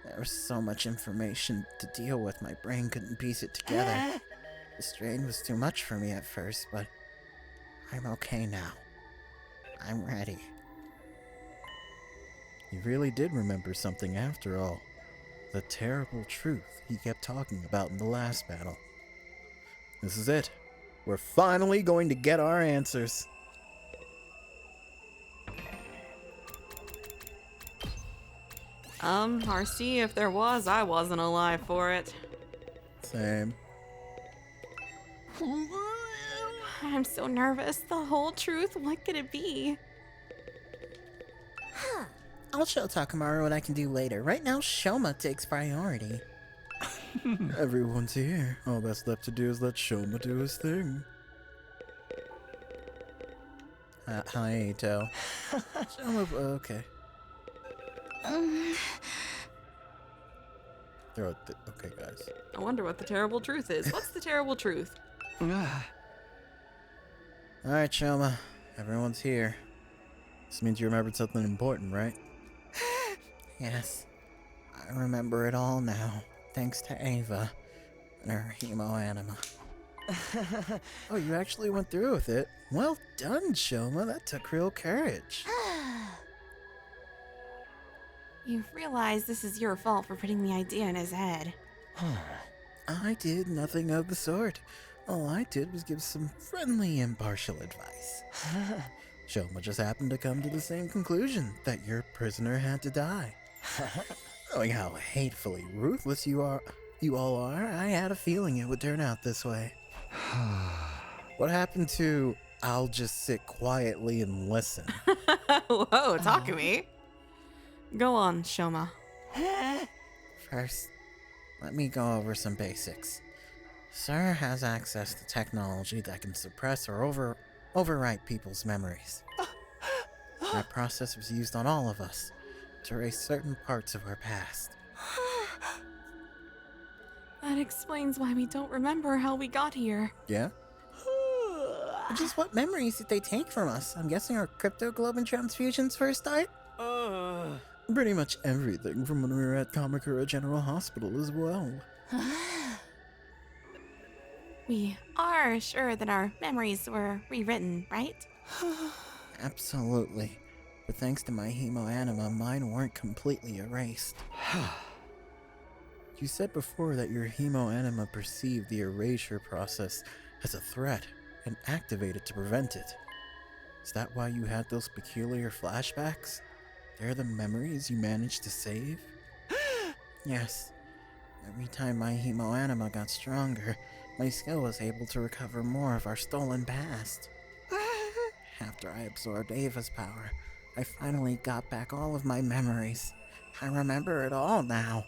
There was so much information to deal with, my brain couldn't piece it together. The strain was too much for me at first, but I'm okay now. I'm ready. He really did remember something after all. The terrible truth he kept talking about in the last battle. This is it. We're finally going to get our answers. RC, if there was, I wasn't alive for it. Same. I'm so nervous. The whole truth, what could it be? I'll show Takamaru what I can do later. Right now, Shoma takes priority. Everyone's here. All that's left to do is let Shoma do his thing. Hi, Ato. Shoma, okay. Okay, guys. I wonder what the terrible truth is. What's the terrible truth? Alright, Shoma. Everyone's here. This means you remembered something important, right? Yes. I remember it all now, thanks to Ava and her hemoanima. Oh, you actually went through with it. Well done, Shoma. That took real courage. You realize this is your fault for putting the idea in his head. I did nothing of the sort. All I did was give some friendly, impartial advice. Shoma just happened to come to the same conclusion, that your prisoner had to die. Knowing how hatefully ruthless you all are, I had a feeling it would turn out this way. What happened to, I'll just sit quietly and listen? Whoa, talk to me. Go on, Shoma. First, let me go over some basics. Sir has access to technology that can suppress or overwrite people's memories. That process was used on all of us to erase certain parts of our past. That explains why we don't remember how we got here. Yeah? Just what memories did they take from us? I'm guessing our cryptoglobin transfusions for a start? Pretty much everything from when we were at Kamakura General Hospital as well. We are sure that our memories were rewritten, right? Absolutely. But thanks to my hemoanima, mine weren't completely erased. You said before that your hemoanima perceived the erasure process as a threat and activated to prevent it. Is that why you had those peculiar flashbacks? They're the memories you managed to save? Yes. Every time my hemoanima got stronger, my skill was able to recover more of our stolen past. After I absorbed Ava's power, I finally got back all of my memories. I remember it all now.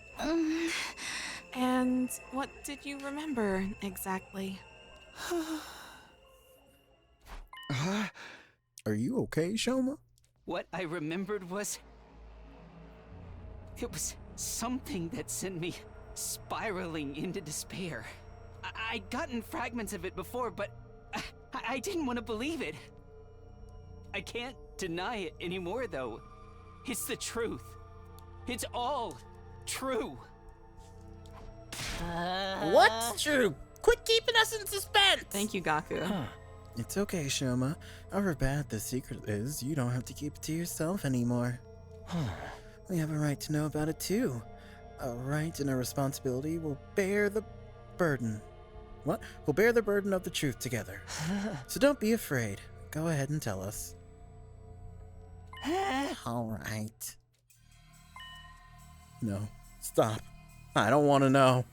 And what did you remember exactly? Are you okay, Shoma? What I remembered was... it was something that sent me spiraling into despair. I'd gotten fragments of it before, but I didn't want to believe it. I can't deny it anymore, though. It's the truth. It's all true. What's true? Quit keeping us in suspense! Thank you, Gaku. It's okay, Shoma. However bad the secret is, you don't have to keep it to yourself anymore. We have a right to know about it too. A right and a responsibility will bear the burden. What? We'll bear the burden of the truth together. So don't be afraid. Go ahead and tell us. All right. No. Stop. I don't want to know.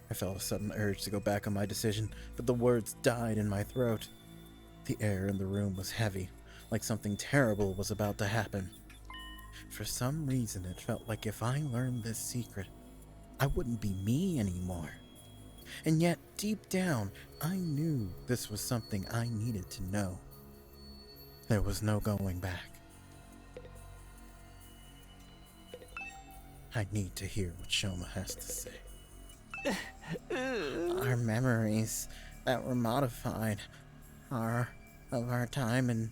I felt a sudden urge to go back on my decision, but the words died in my throat. The air in the room was heavy, like something terrible was about to happen. For some reason, it felt like if I learned this secret, I wouldn't be me anymore. And yet, deep down, I knew this was something I needed to know. There was no going back. I need to hear what Shoma has to say. Our memories that were modified are of our time in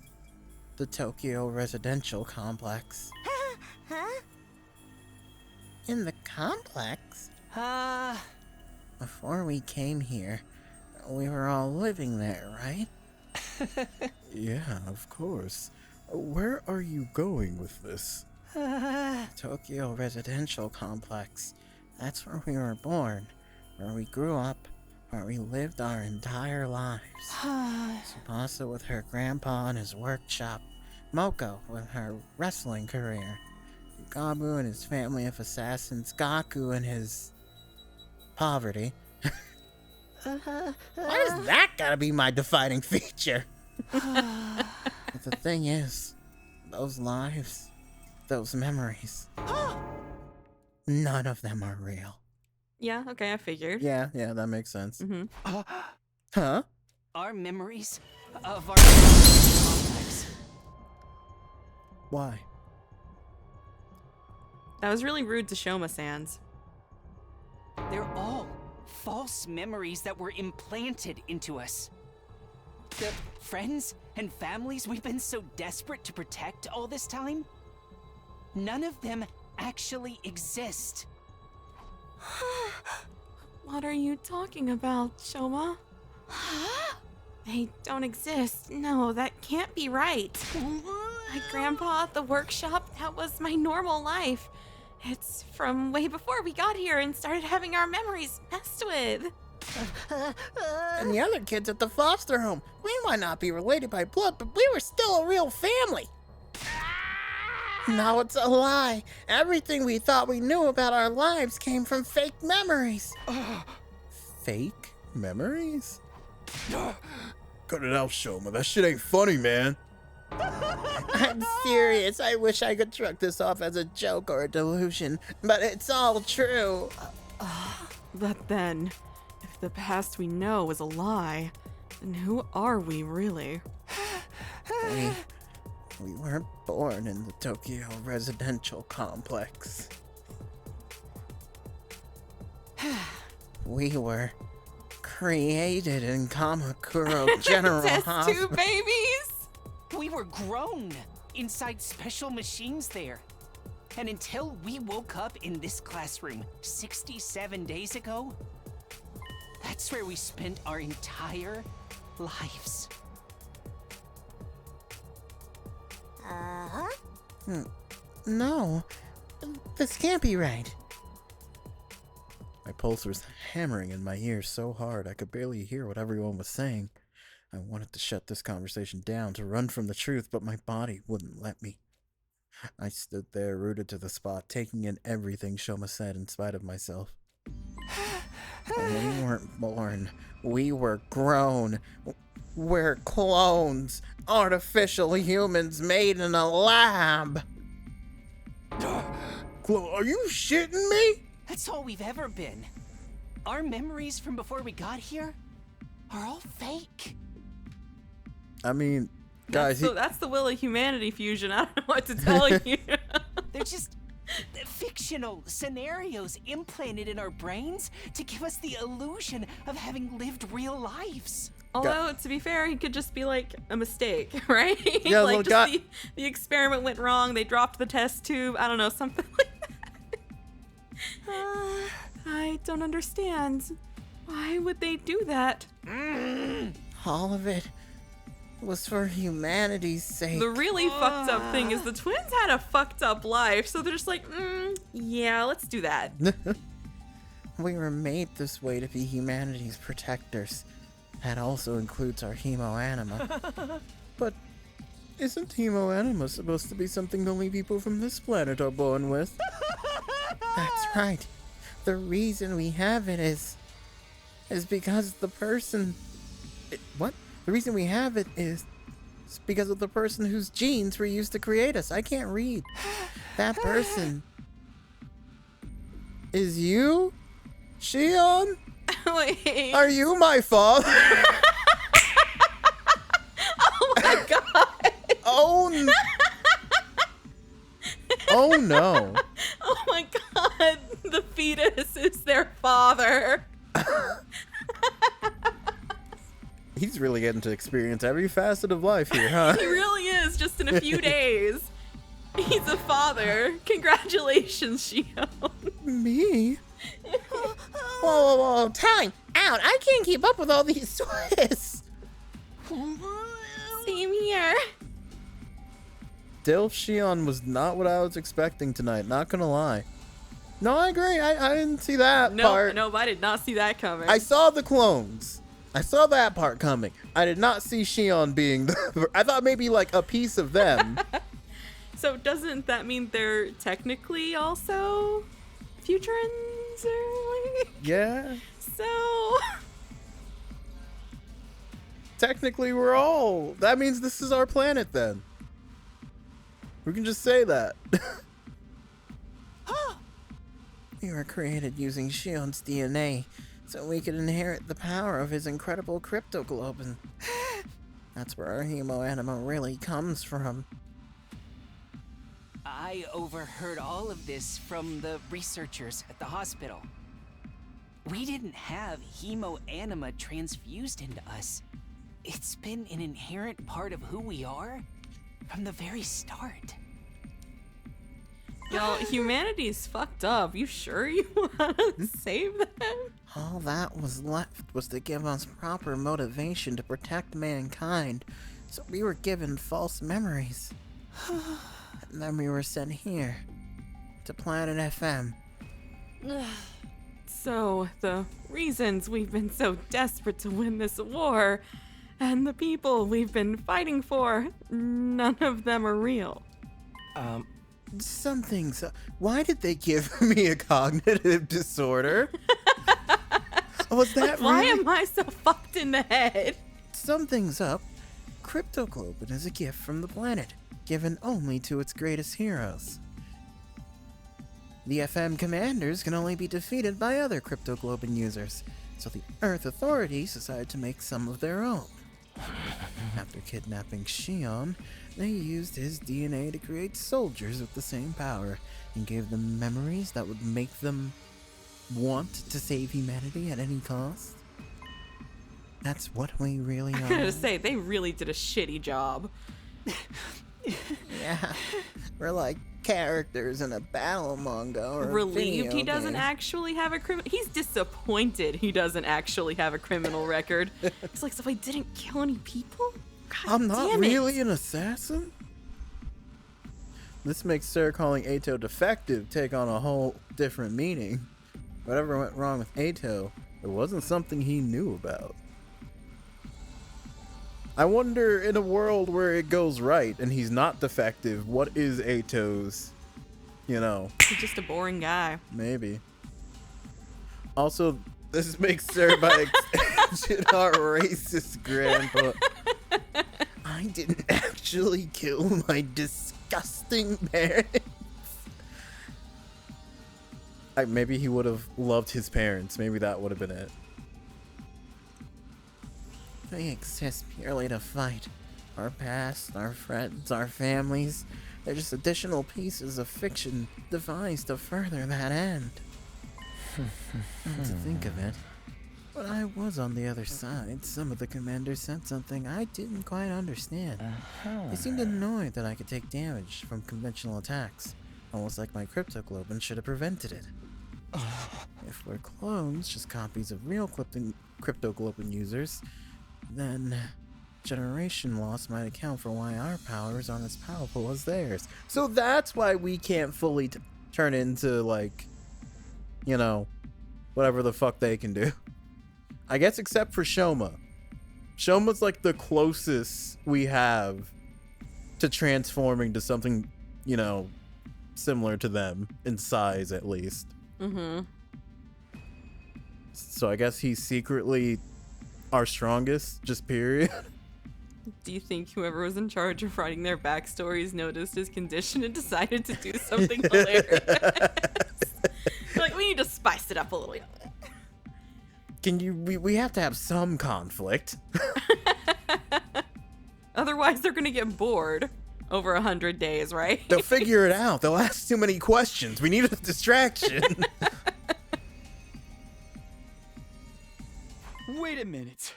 the Tokyo residential complex. Huh? In the complex? Ah. Before we came here, we were all living there, right? Yeah, of course. Where are you going with this? Tokyo residential complex. That's where we were born, where we grew up, where we lived our entire lives. Tsubasa with her grandpa and his workshop, Moko with her wrestling career, Gabu and his family of assassins, Gaku and his poverty. Why does that gotta be my defining feature? But the thing is, those lives, those memories, none of them are real. Yeah, okay, I figured. Yeah, that makes sense. Mm-hmm. Huh? Our memories of our complex. Why? That was really rude to Shoma-sans. They're all false memories that were implanted into us. The friends and families we've been so desperate to protect all this time, none of them actually exist. What are you talking about, Shoma? They don't exist. No, that can't be right. My grandpa at the workshop, that was my normal life. It's from way before we got here and started having our memories messed with. And the other kids at the foster home, we might not be related by blood, but we were still a real family. Now it's a lie. Everything we thought we knew about our lives came from fake memories. Fake memories? Cut it out, Shoma. That shit ain't funny, man. I'm serious. I wish I could shrug this off as a joke or a delusion, but it's all true. But then, if the past we know is a lie, then who are we really? We weren't born in the Tokyo residential complex. We were created in Kamakuro General Test Hospital. tube babies! We were grown inside special machines there. And until we woke up in this classroom 67 days ago, that's where we spent our entire lives. No, this can't be right. My pulse was hammering in my ears so hard I could barely hear what everyone was saying. I wanted to shut this conversation down, to run from the truth, but my body wouldn't let me. I stood there, rooted to the spot, taking in everything Shoma said in spite of myself. We weren't born. We were grown. We're clones. Artificial humans made in a lab. Are you shitting me? That's all we've ever been. Our memories from before we got here are all fake. I mean, guys, That's the will of humanity fusion. I don't know what to tell you. They're just fictional scenarios implanted in our brains to give us the illusion of having lived real lives. Although, to be fair, he could just be like a mistake, right? Yeah, like little just guy- the experiment went wrong, they dropped the test tube, I don't know, something like that. I don't understand. Why would they do that? All of it was for humanity's sake. The really fucked up thing is the twins had a fucked up life, so they're just like, yeah, let's do that. We were made this way to be humanity's protectors. That also includes our hemoanima. but isn't hemoanima supposed to be something only people from this planet are born with? That's right. The reason we have it is because the person... What? The reason we have it is because of the person whose genes were used to create us. I can't read. That person is you, Shion? Wait. Are you my father? Oh my god. Oh, oh no. Oh my god. The fetus is their father. He's really getting to experience every facet of life here, huh? He really is, just in a few days. He's a father. Congratulations, Shion. Me? Whoa, time out. I can't keep up with all these twists. Same here. Dilf Shion was not what I was expecting tonight, not gonna lie. No, I agree. I didn't see that part. No, I did not see that coming. I saw the clones. I saw that part coming. I did not see Shion being the... I thought maybe like a piece of them. So doesn't that mean they're technically also futurans? Yeah. So... Technically, we're all. That means this is our planet then. We can just say that. We were created using Shion's DNA, so we could inherit the power of his incredible cryptoglobin. That's where our hemoanima really comes from. I overheard all of this from the researchers at the hospital. We didn't have hemoanima transfused into us. It's been an inherent part of who we are from the very start. Yo, humanity's fucked up. You sure you want to save them? All that was left was to give us proper motivation to protect mankind, so we were given false memories. And then we were sent here, to Planet FM. So, the reasons we've been so desperate to win this war, and the people we've been fighting for, none of them are real. Some things. Why did they give me a cognitive disorder? Was that Why really? am I so fucked in the head? Sum things up, cryptoglobin is a gift from the planet, given only to its greatest heroes. The FM commanders can only be defeated by other cryptoglobin users, so the Earth authorities decided to make some of their own. After kidnapping Shion, they used his DNA to create soldiers with the same power, and gave them memories that would make them want to save humanity at any cost. That's what we really I are. gotta say, they really did a shitty job. Yeah, we're like characters in a battle manga or a Relieved he video doesn't game. actually have a criminal. He's disappointed he doesn't actually have a criminal record. He's like, so I didn't kill any people? God I'm not damn it. really an assassin? This makes Sir calling Ato defective take on a whole different meaning. Whatever went wrong with Ato, it wasn't something he knew about. I wonder, in a world where it goes right and he's not defective, what is Ato's, He's just a boring guy. maybe. Also, this makes Sir by extension our racist grandpa. I didn't actually kill my disgusting parents. Maybe he would have loved his parents. Maybe that would have been it. We exist purely to fight. Our past, our friends, our families, they're just additional pieces of fiction devised to further that end. Come to think of it, when I was on the other side, some of the commanders said something I didn't quite understand. They seemed annoyed that I could take damage from conventional attacks, almost like my cryptoglobin should have prevented it. If we're clones, just copies of real cryptoglobin users, then generation loss might account for why our powers aren't as powerful as theirs. So that's why we can't fully turn into, whatever the fuck they can do. I guess except for Shoma. Shoma's like the closest we have to transforming to something, similar to them in size at least. Mm-hmm. So I guess he's secretly our strongest, just period. Do you think whoever was in charge of writing their backstories noticed his condition and decided to do something hilarious? Like, we need to spice it up a little. We have to have some conflict. Otherwise, they're gonna get bored over 100 days, right? They'll figure it out. They'll ask too many questions. We need a distraction. Wait a minute.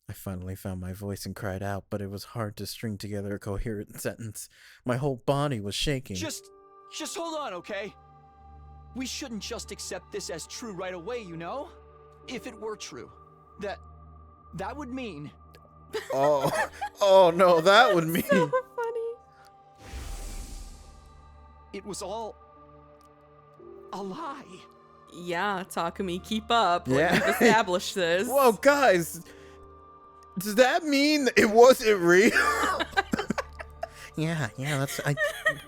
I finally found my voice and cried out, but it was hard to string together a coherent sentence. My whole body was shaking. Just hold on, okay? We shouldn't just accept this as true right away, you know? If it were true, that would mean... Oh no, that would mean... So funny. It was all... a lie. Yeah, Takumi, keep up. Yeah. We've established this. Whoa, guys! Does that mean it wasn't real? Yeah,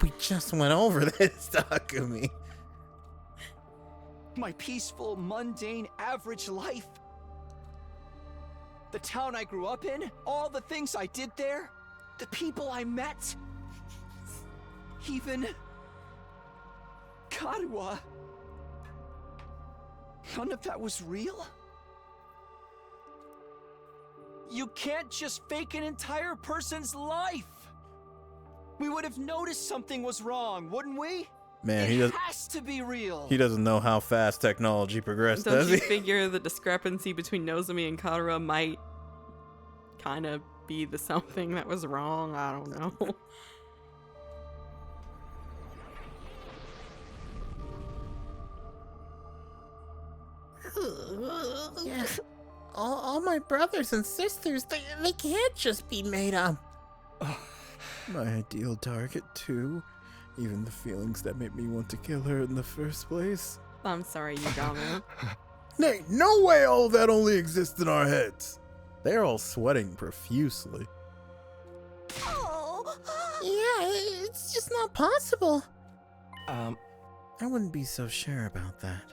we just went over this, Takumi. My peaceful, mundane, average life. The town I grew up in, all the things I did there, the people I met. Even Karuha. None of that was real? You can't just fake an entire person's life. We would have noticed something was wrong, wouldn't we? Man, It has to be real. he doesn't know how fast technology progressed, Don't does you he? figure the discrepancy between Nozomi and Karuha might kind of be the something that was wrong? I don't know. Yeah. All my brothers and sisters, they can't just be made up. My ideal target, too. Even the feelings that made me want to kill her in the first place. I'm sorry, Yugamu. Nay, no way all that only exists in our heads. They're all sweating profusely. Oh. Yeah, it's just not possible. I wouldn't be so sure about that.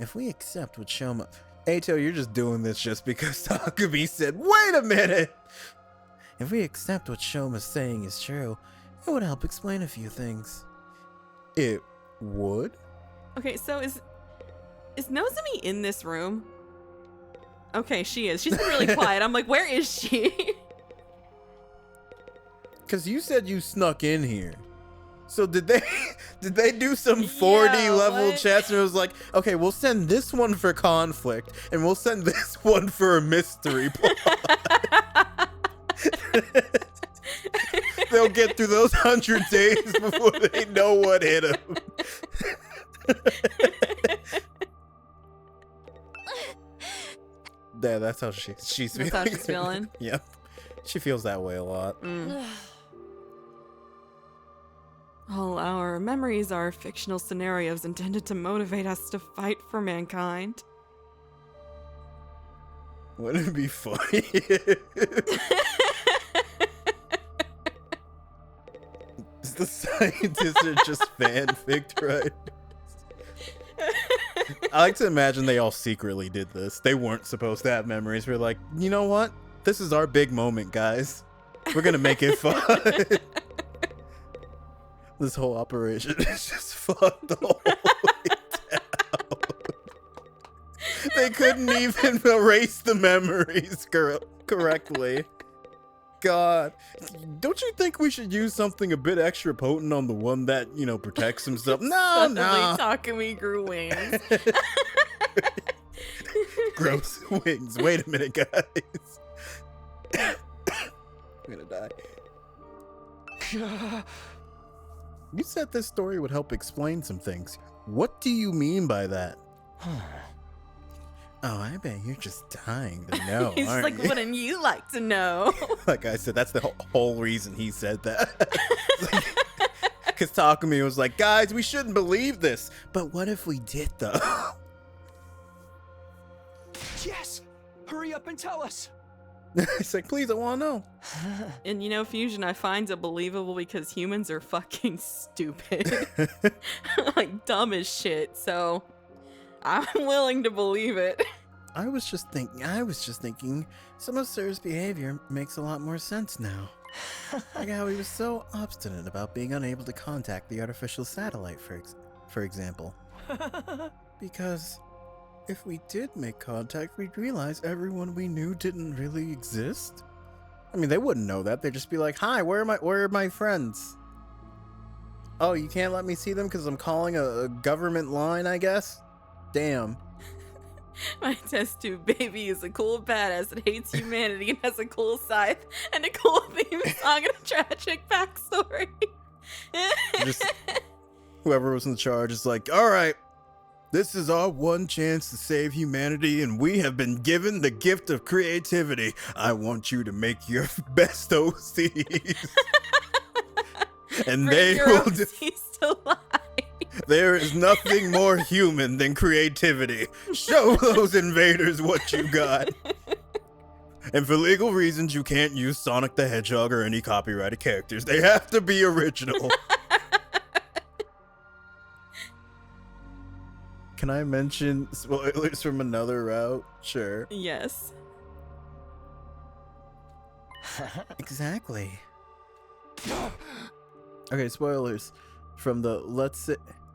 If we accept what Shoma... Ato, you're just doing this just because Takumi said, wait a minute! If we accept what Shoma's saying is true, it would help explain a few things. It would? Okay, so is Nozomi in this room? Okay, she is. She's been really quiet. I'm like, where is she? Because you said you snuck in here. So did they do some 4D Yeah, level what? chats and it was like, okay, we'll send this one for conflict and we'll send this one for a mystery plot. They'll get through those 100 days before they know what hit them. Yeah, that's how she's feeling. That's how she's feeling? Yep. She feels that way a lot. All our memories are fictional scenarios intended to motivate us to fight for mankind. Wouldn't it be funny? The scientists are just fanfic, right? I like to imagine they all secretly did this. They weren't supposed to have memories. We're like, you know what? This is our big moment, guys. We're gonna make it fun. This whole operation is just fucked the whole way down. They couldn't even erase the memories correctly. God, don't you think we should use something a bit extra potent on the one that, you know, protects himself? No, Suddenly no. Takumi grew wings. Gross wings. Wait a minute, guys. I'm gonna die. You said this story would help explain some things. What do you mean by that? Oh, I bet you're just dying to know, He's aren't like, you? wouldn't you like to know? Like I said, that's the whole reason he said that. Because Takumi was like, guys, we shouldn't believe this. But what if we did, though? Yes! Hurry up and tell us! It's like, please, I want to know. And you know, Fusion, I find it believable because humans are fucking stupid. Like, dumb as shit, so I'm willing to believe it. I was just thinking, some of Sir's behavior makes a lot more sense now. Like how he was so obstinate about being unable to contact the artificial satellite, for example. Because if we did make contact, we'd realize everyone we knew didn't really exist. I mean, they wouldn't know that. They'd just be like, hi, where are my friends? Oh, you can't let me see them because I'm calling a government line, I guess? Damn. My test tube baby is a cool badass that hates humanity and has a cool scythe and a cool theme song and a tragic backstory. Just whoever was in charge is like, all right, this is our one chance to save humanity, and we have been given the gift of creativity. I want you to make your best OCs. And Bring your will do. OCs to life. There is nothing more human than creativity. Show those invaders what you got. And for legal reasons, you can't use Sonic the Hedgehog or any copyrighted characters. They have to be original. Can I mention spoilers from another route? Sure. Yes. Exactly. Okay, spoilers from the let's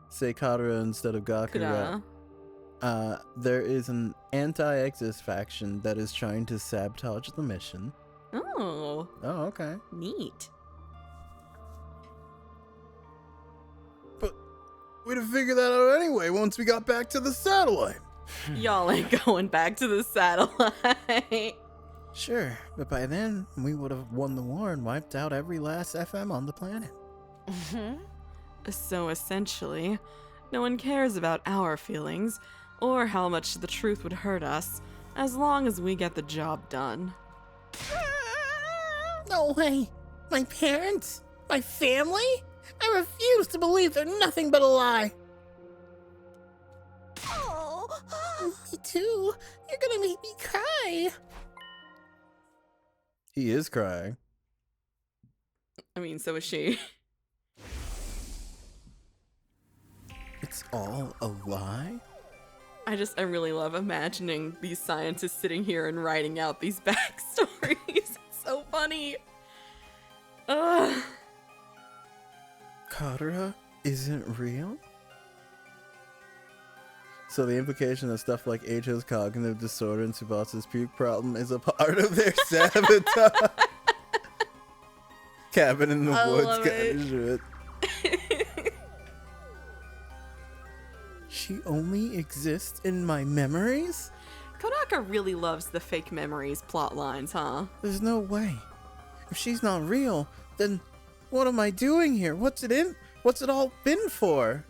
say Katara instead of Gaku route. There is an anti-Exis faction that is trying to sabotage the mission. Oh, Oh, okay. neat. But we'd have figured that out anyway once we got back to the satellite. Y'all ain't going back to the satellite. Sure, but by then, we would have won the war and wiped out every last FM on the planet. So essentially, no one cares about our feelings or how much the truth would hurt us as long as we get the job done. No way! My parents? My family? I refuse to believe they're nothing but a lie! Oh, me too. You're gonna make me cry. He is crying. I mean, so is she. It's all a lie? I really love imagining these scientists sitting here and writing out these backstories. It's so funny. Ugh. Katara isn't real? So the implication that stuff like Eicho's cognitive disorder and Tsubasa's puke problem is a part of their sabotage. Cabin in the I woods love kind of shit. She only exists in my memories? Kodaka really loves the fake memories plot lines, huh? There's no way. If she's not real, then what am I doing here? What's it all been for?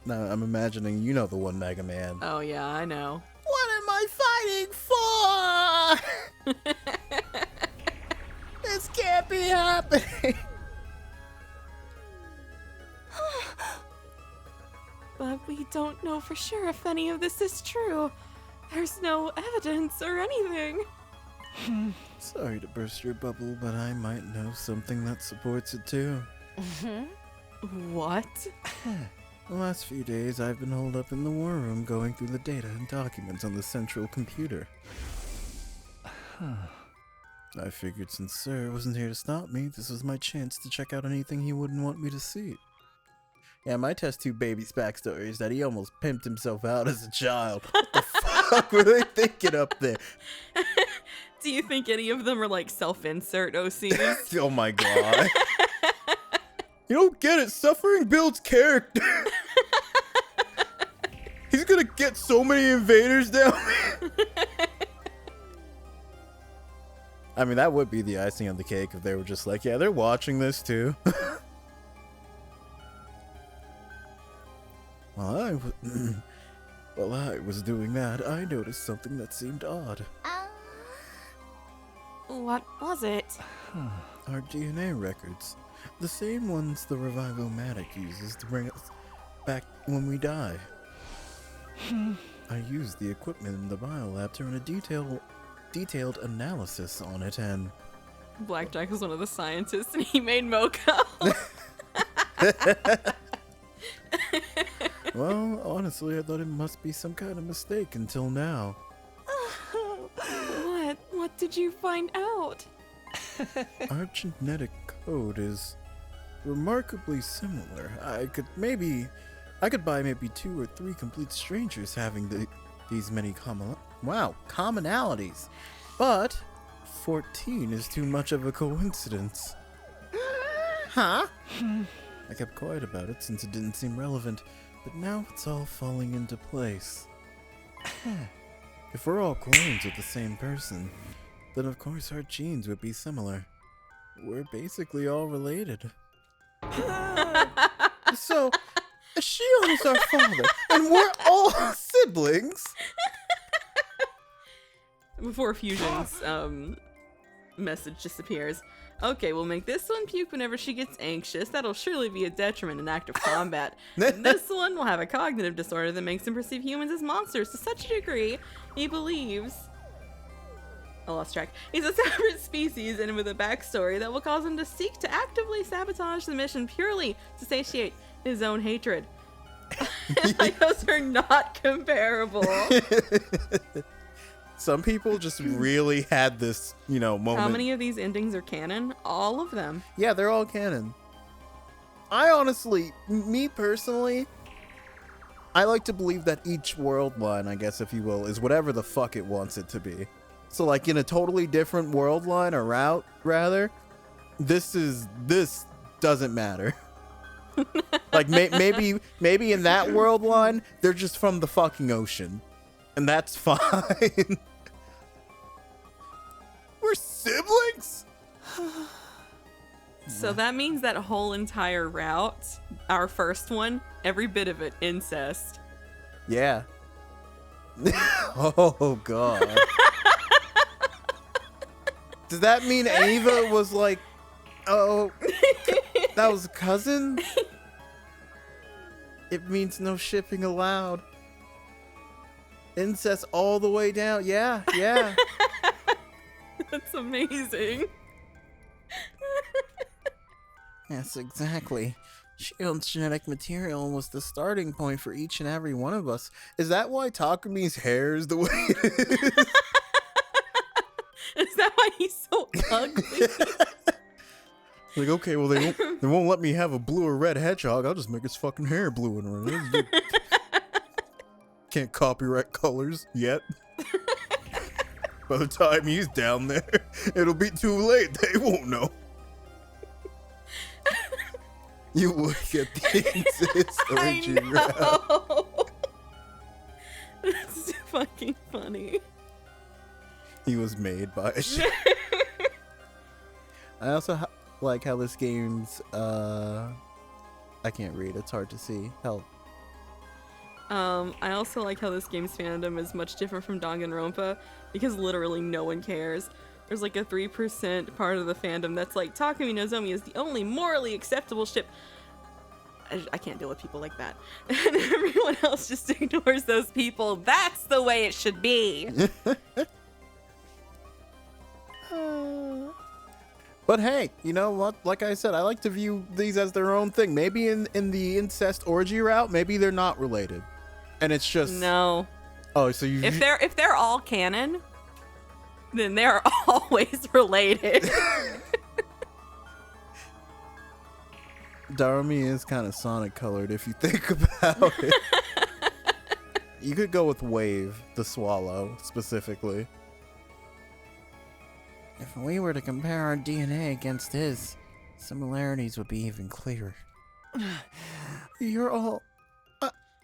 Now I'm imagining you know the one Mega Man. Oh yeah, I know. What am I fighting for? This can't be happening. But we don't know for sure if any of this is true. There's no evidence or anything. Sorry to burst your bubble, but I might know something that supports it too. What? The last few days I've been holed up in the war room going through the data and documents on the central computer. I figured since Sir wasn't here to stop me, this was my chance to check out anything he wouldn't want me to see. Yeah, my test tube baby's backstory is that he almost pimped himself out as a child. What the fuck were they thinking up there? Do you think any of them are like self-insert OCs? Oh my god. You don't get it. Suffering builds character. He's gonna get so many invaders down. I mean, that would be the icing on the cake if they were just like, yeah, they're watching this too. While I was doing that, I noticed something that seemed odd. What was it? Our DNA records. The same ones the Revivomatic uses to bring us back when we die. I used the equipment in the biolab to run a detailed analysis on it, and Blackjack was one of the scientists and he made Moko. well, honestly, I thought it must be some kind of mistake until now. What did you find out? Our genetic code is remarkably similar. I could buy maybe 2 or 3 complete strangers having these many commonalities. But 14 is too much of a coincidence. Huh? I kept quiet about it since it didn't seem relevant, but now it's all falling into place. If we're all clones of the same person, then of course our genes would be similar. We're basically all related. So, Shion is our father, and we're all siblings. Before Fusion's message disappears. Okay, we'll make this one puke whenever she gets anxious. That'll surely be a detriment in active combat. And this one will have a cognitive disorder that makes him perceive humans as monsters to such a degree he believes. I lost track. He's a separate species and with a backstory that will cause him to seek to actively sabotage the mission purely to satiate his own hatred. Like, those are not comparable. Some people just really had this, moment. How many of these endings are canon? All of them. Yeah, they're all canon. I honestly, me personally, I like to believe that each world line, I guess if you will, is whatever the fuck it wants it to be. So like in a totally different world line or route, rather, this doesn't matter. Like maybe in that world line, they're just from the fucking ocean. And that's fine. We're siblings? So that means that whole entire route, our first one, every bit of it, incest. Yeah. Oh, God. Does that mean Ava was like, oh, that was a cousin? It means no shipping allowed. Incest all the way down. Yeah. That's amazing. Yes, exactly. Shield's genetic material was the starting point for each and every one of us. Is that why Takami's hair is the way it is? Is that why he's so ugly? Like, okay, well, they won't let me have a blue or red hedgehog. I'll just make his fucking hair blue and red. Can't copyright colors yet. By the time he's down there, it'll be too late. They won't know. You would get the incest orgy route. That's too fucking funny. He was made by a shit. I also like how this game's, I can't read, it's hard to see. Help. I also like how this game's fandom is much different from Danganronpa because literally no one cares. There's like a 3% part of the fandom that's like, Takumi Nozomi is the only morally acceptable ship. I can't deal with people like that. And everyone else just ignores those people. That's the way it should be. But hey, you know what? Like I said, I like to view these as their own thing. Maybe in the incest orgy route, maybe they're not related. And it's just... No. Oh, so you... If they're all canon, then they're always related. Darumi is kind of Sonic colored if you think about it. You could go with Wave, the swallow, specifically. If we were to compare our DNA against his, similarities would be even clearer. You're all...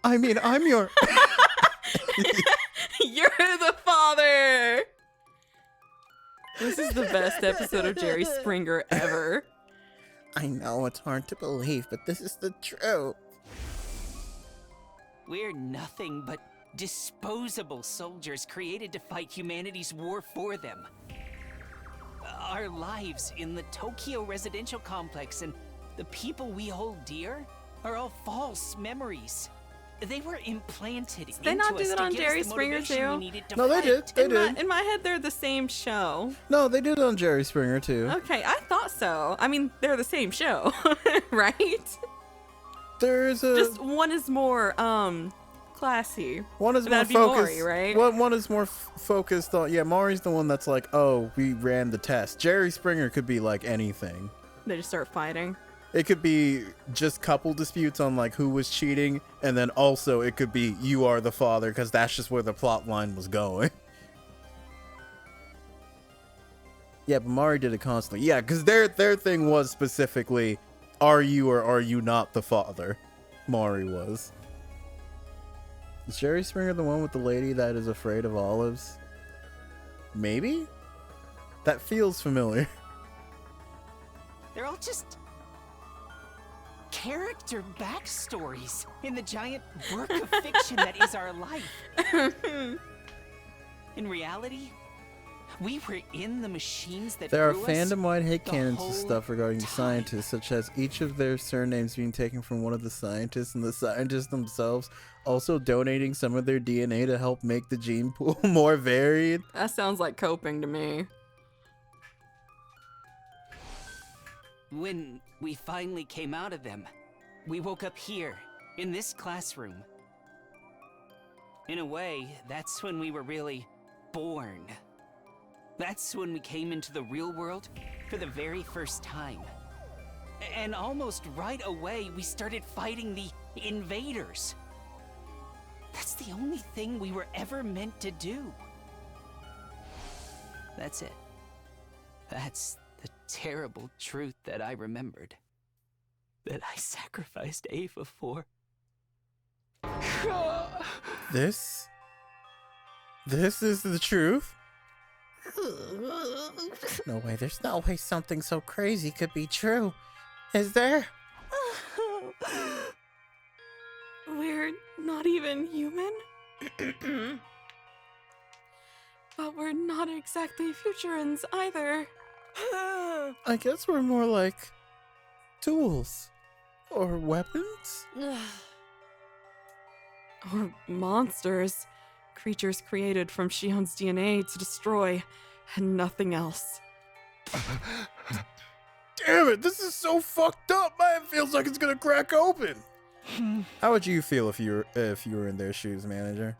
I'm your... You're the father! This is the best episode of Jerry Springer ever. I know it's hard to believe, but this is the truth. We're nothing but disposable soldiers created to fight humanity's war for them. Our lives in the Tokyo residential complex and the people we hold dear are all false memories. They were implanted Did they into not do us that to on give us Jerry the Springer motivation too? we needed to No, they fight. did. They did. In my head, they're the same show. No, they did it on Jerry Springer, too. Okay, I thought so. I mean, they're the same show, right? There's a... Just one is more, classy. One is more That'd be focused. Maury, right? One is more focused on... Yeah, Maury's the one that's like, oh, we ran the test. Jerry Springer could be like anything. They just start fighting. It could be just couple disputes on like who was cheating, and then also it could be you are the father, because that's just where the plot line was going. Yeah, but Maury did it constantly. Yeah, because their thing was specifically, are you or are you not the father? Maury was. Is Jerry Springer the one with the lady that is afraid of olives? Maybe? That feels familiar. They're all just character backstories in the giant work of fiction that is our life. In reality, We were in the machines that There are grew us fandom-wide the headcanons whole and stuff regarding the time. scientists, such as each of their surnames being taken from one of the scientists, and the scientists themselves also donating some of their DNA to help make the gene pool more varied. That sounds like coping to me. When we finally came out of them, we woke up here, in this classroom. In a way, that's when we were really born. That's when we came into the real world for the very first time. And almost right away, we started fighting the invaders. That's the only thing we were ever meant to do. That's it. That's the terrible truth that I remembered. That I sacrificed Ava for. This is the truth? No way, there's no way something so crazy could be true. Is there? We're not even human. But we're not exactly futurans either. I guess we're more like tools or weapons. Or monsters. Creatures created from Shion's DNA to destroy, and nothing else. Damn it, this is so fucked up, man. It feels like it's gonna crack open. How would you feel if you were in their shoes, manager?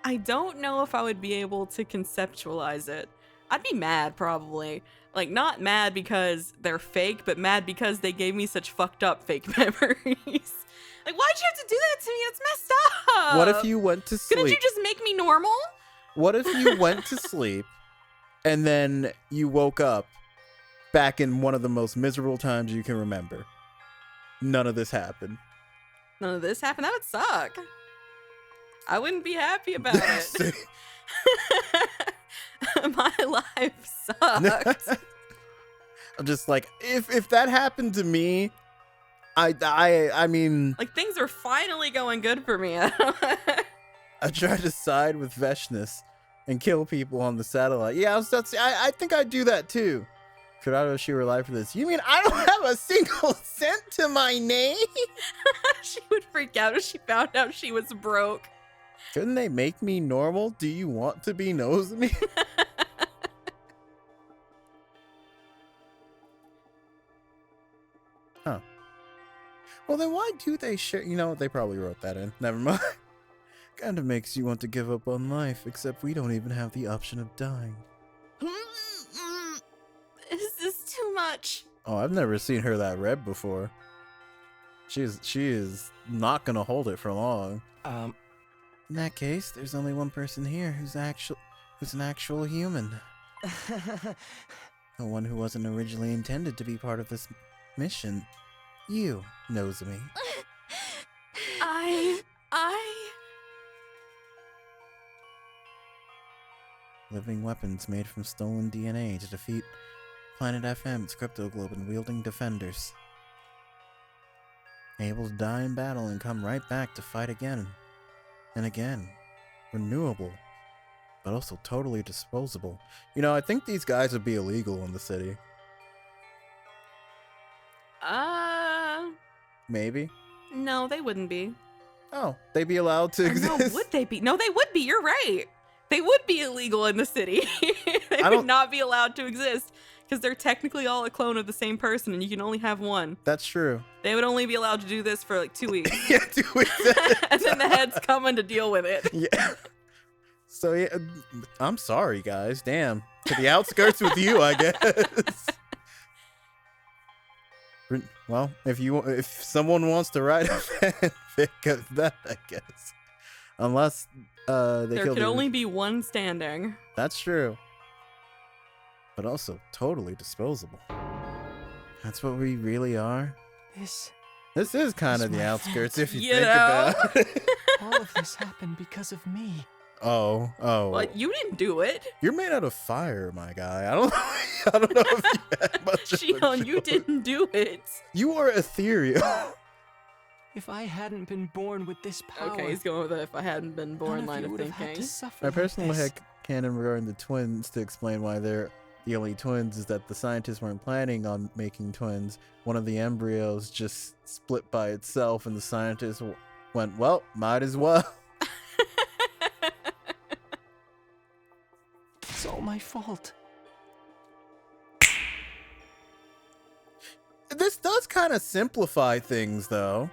I don't know if I would be able to conceptualize it. I'd be mad, probably. Like, not mad because they're fake, but mad because they gave me such fucked up fake memories. Like, why'd you have to do that to me? That's messed up. What if you went to sleep? Couldn't you just make me normal? What if you went to sleep and then you woke up back in one of the most miserable times you can remember? None of this happened. None of this happened? That would suck. I wouldn't be happy about it. My life sucked. I'm just like, if that happened to me, I mean, Like, things are finally going good for me. I tried to side with Veshness and kill people on the satellite. Yeah, I think I'd do that too. Could I she rely for this? You mean I don't have a single cent to my name? She would freak out if she found out she was broke. Couldn't they make me normal? Do you want to be nosy? Huh. Well, then why do they share? You know, they probably wrote that in. Never mind. Kind of makes you want to give up on life, except we don't even have the option of dying. Is this too much? Oh, I've never seen her that red before. She is not gonna hold it for long. In that case, there's only one person here who's an actual human. The one who wasn't originally intended to be part of this mission. You, Nozomi. I... Living weapons made from stolen DNA to defeat Planet FM's crypto-globe wielding defenders. Able to die in battle and come right back to fight again. And again. Renewable. But also totally disposable. You know, I think these guys would be illegal in the city. Maybe? No, they wouldn't be. Oh, they'd be allowed to Or exist. no, would they be? No, they would be. You're right. They would be illegal in the city. They I would don't- not be allowed to exist because they're technically all a clone of the same person and you can only have one. That's true. They would only be allowed to do this for like 2 weeks. Yeah, 2 weeks at a And then the time. head's coming to deal with it. Yeah. So yeah, I'm sorry, guys. Damn. To the outskirts with you, I guess. Well, if someone wants to write a fanfic of that, I guess. Unless they There kill could the- only be one standing. That's true. But also totally disposable. That's what we really are. This, This is kind of It's the my outskirts if you You think know? about it. all of this happened because of me. Oh. But you didn't do it. You're made out of fire, my guy. I don't know if you had much of a Shion, you choice. didn't do it. You are ethereal. If I hadn't been born with this power, Okay, he's going with it if I hadn't been born none line of you of would have had to thinking. suffer My like personal this. canon regarding the twins to explain why they're the only twins is that the scientists weren't planning on making twins. One of the embryos just split by itself, and the scientists went, well, might as well. It's all my fault. This does kind of simplify things, though.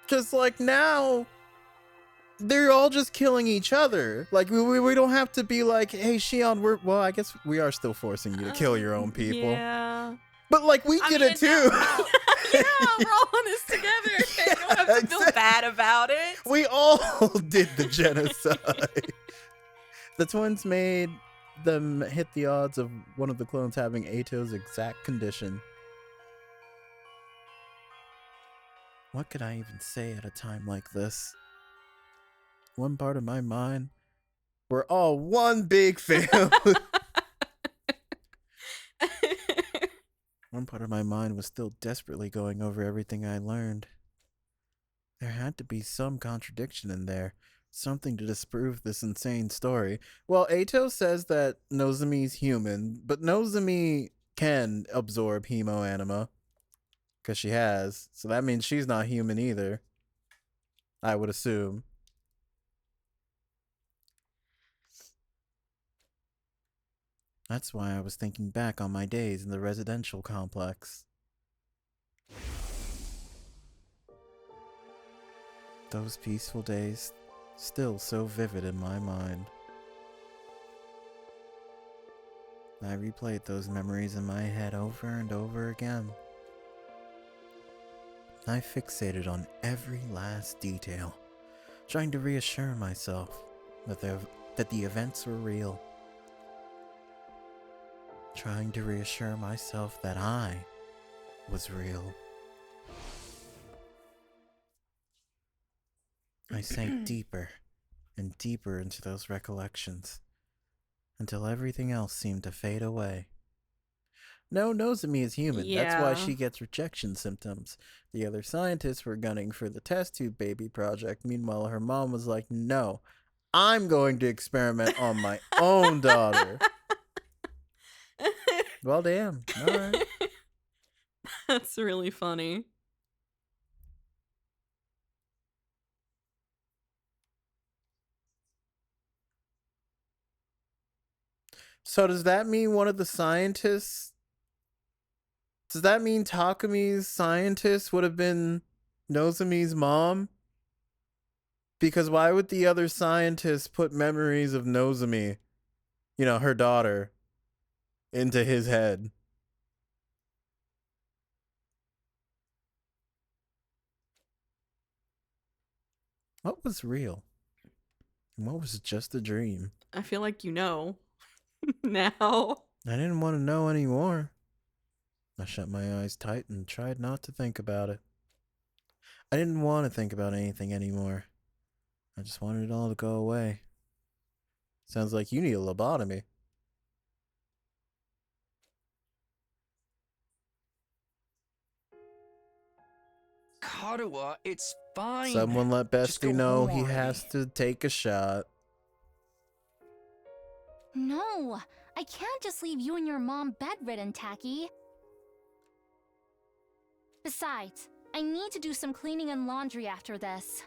Because, like, now they're all just killing each other. Like, we don't have to be like, hey, Shion, well, I guess we are still forcing you to kill your own people. Yeah. But, like, we did it too. Yeah, we're all in this together. Okay? You don't have to feel bad about it. We all did the genocide. The twins made them hit the odds of one of the clones having Ato's exact condition. What could I even say at a time like this? One part of my mind, we're all one big family. One part of my mind was still desperately going over everything I learned. There had to be some contradiction in there, something to disprove this insane story. Well, Ato says that Nozomi's human, but Nozomi can absorb hemoanima. Because she has. So that means she's not human either. I would assume. That's why I was thinking back on my days in the residential complex. Those peaceful days, still so vivid in my mind. I replayed those memories in my head over and over again. I fixated on every last detail, trying to reassure myself that the events were real. Trying to reassure myself that I was real. I sank deeper and deeper into those recollections, until everything else seemed to fade away. No Nozomi is human. That's why she gets rejection symptoms. The other scientists were gunning for the test tube baby project. Meanwhile, her mom was like, no, I'm going to experiment on my own daughter. Well, damn. All right. That's really funny. So does that mean one of the scientists... Does that mean Takumi's scientist would have been Nozomi's mom? Because why would the other scientists put memories of Nozomi, you know, her daughter, into his head? What was real? And what was just a dream? I feel like you know now. I didn't want to know anymore. I shut my eyes tight and tried not to think about it. I didn't want to think about anything anymore. I just wanted it all to go away. Sounds like you need a lobotomy. Karuwa, it's fine. Someone let Just go Bestie know home he already. has to take a shot. No, I can't just leave you and your mom bedridden, Tacky. Besides, I need to do some cleaning and laundry after this.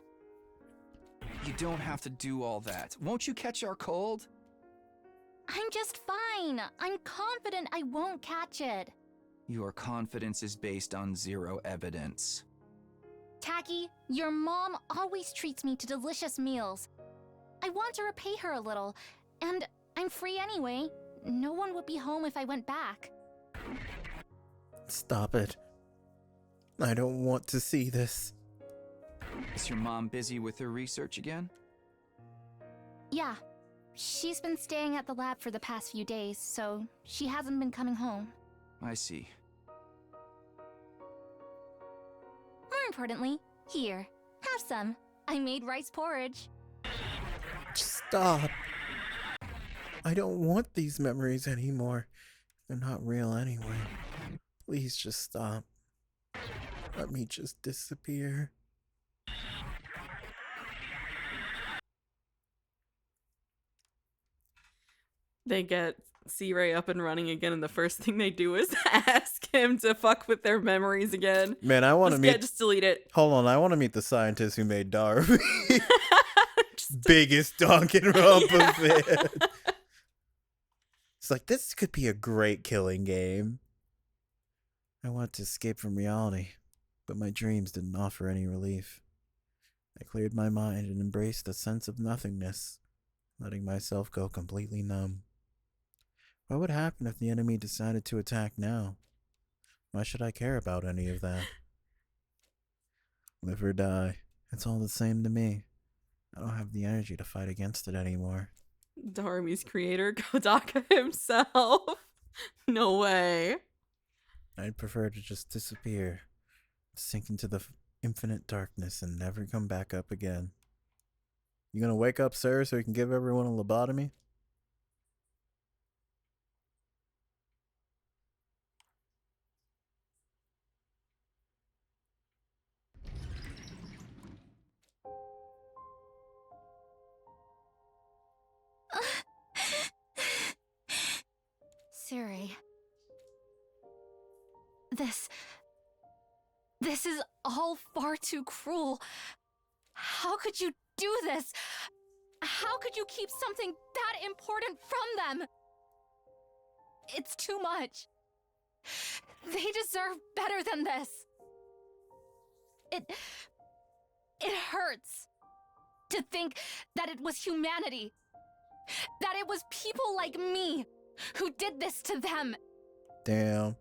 You don't have to do all that. Won't you catch our cold? I'm just fine. I'm confident I won't catch it. Your confidence is based on zero evidence. Tacky, your mom always treats me to delicious meals. I want to repay her a little, and I'm free anyway. No one would be home if I went back. Stop it. I don't want to see this. Is your mom busy with her research again? Yeah. She's been staying at the lab for the past few days, so she hasn't been coming home. I see. More importantly, here, have some. I made rice porridge. Stop. I don't want these memories anymore. They're not real anyway. Please just stop. Let me just disappear. They get C-Ray up and running again, and the first thing they do is ask him to fuck with their memories again. Man, I want to meet. Just delete it. Hold on, I want to meet the scientist who made Darby. Just- Biggest Danganronpa fan. It's like, this could be a great killing game. I want to escape from reality, but my dreams didn't offer any relief. I cleared my mind and embraced a sense of nothingness, letting myself go completely numb. What would happen if the enemy decided to attack now? Why should I care about any of that? Live or die, it's all the same to me. I don't have the energy to fight against it anymore. Darby's creator, Kodaka himself. No way. I'd prefer to just disappear, sink into the infinite darkness and never come back up again. You gonna wake up, sir, so we can give everyone a lobotomy? Siri. This is all far too cruel. How could you do this? How could you keep something that important from them? It's too much. They deserve better than this. It hurts to think that it was humanity, that it was people like me who did this to them. Damn.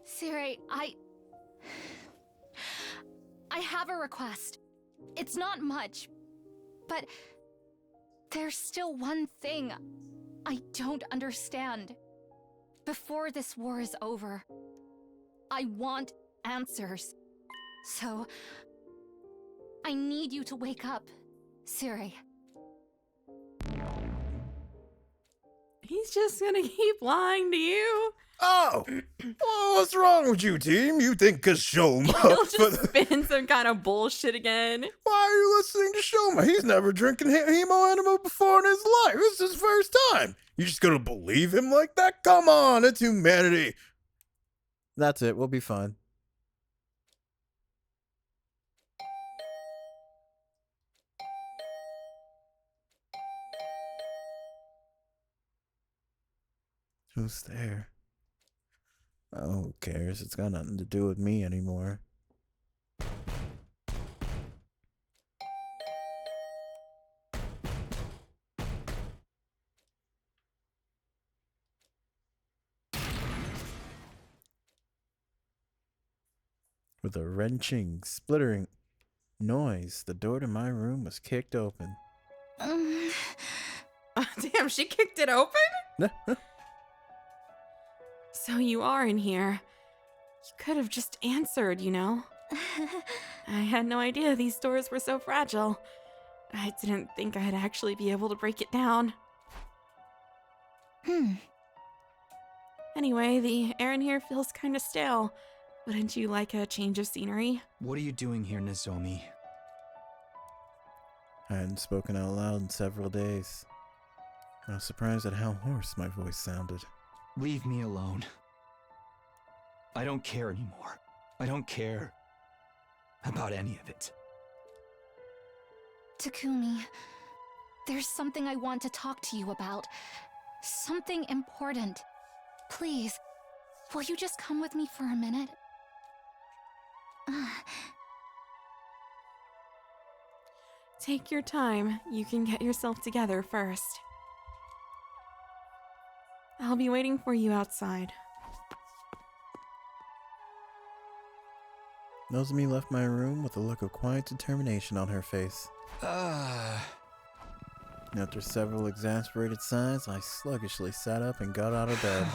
Siri, I have a request. It's not much, but there's still one thing I don't understand. Before this war is over, I want answers. So, I need you to wake up, Siri. He's just gonna keep lying to you. Oh! Well, what's wrong with you, team? You think Kashoma... He'll just spin some kind of bullshit again. Why are you listening to Shoma? He's never drinking Hemo Animal before in his life. This is his first time. You just gonna believe him like that? Come on, it's humanity. That's it. We'll be fine. Who's there? Oh, who cares? It's got nothing to do with me anymore. With a wrenching, splittering noise, the door to my room was kicked open. Damn, she kicked it open? So you are in here. You could have just answered, you know? I had no idea these doors were so fragile. I didn't think I'd actually be able to break it down. Anyway, the air in here feels kind of stale. Wouldn't you like a change of scenery? What are you doing here, Nozomi? I hadn't spoken out loud in several days. I was surprised at how hoarse my voice sounded. Leave me alone. I don't care anymore. I don't care about any of it. Takumi, there's something I want to talk to you about. Something important. Please, will you just come with me for a minute? Take your time. You can get yourself together first. I'll be waiting for you outside. Nozomi left my room with a look of quiet determination on her face. After several exasperated sighs, I sluggishly sat up and got out of bed.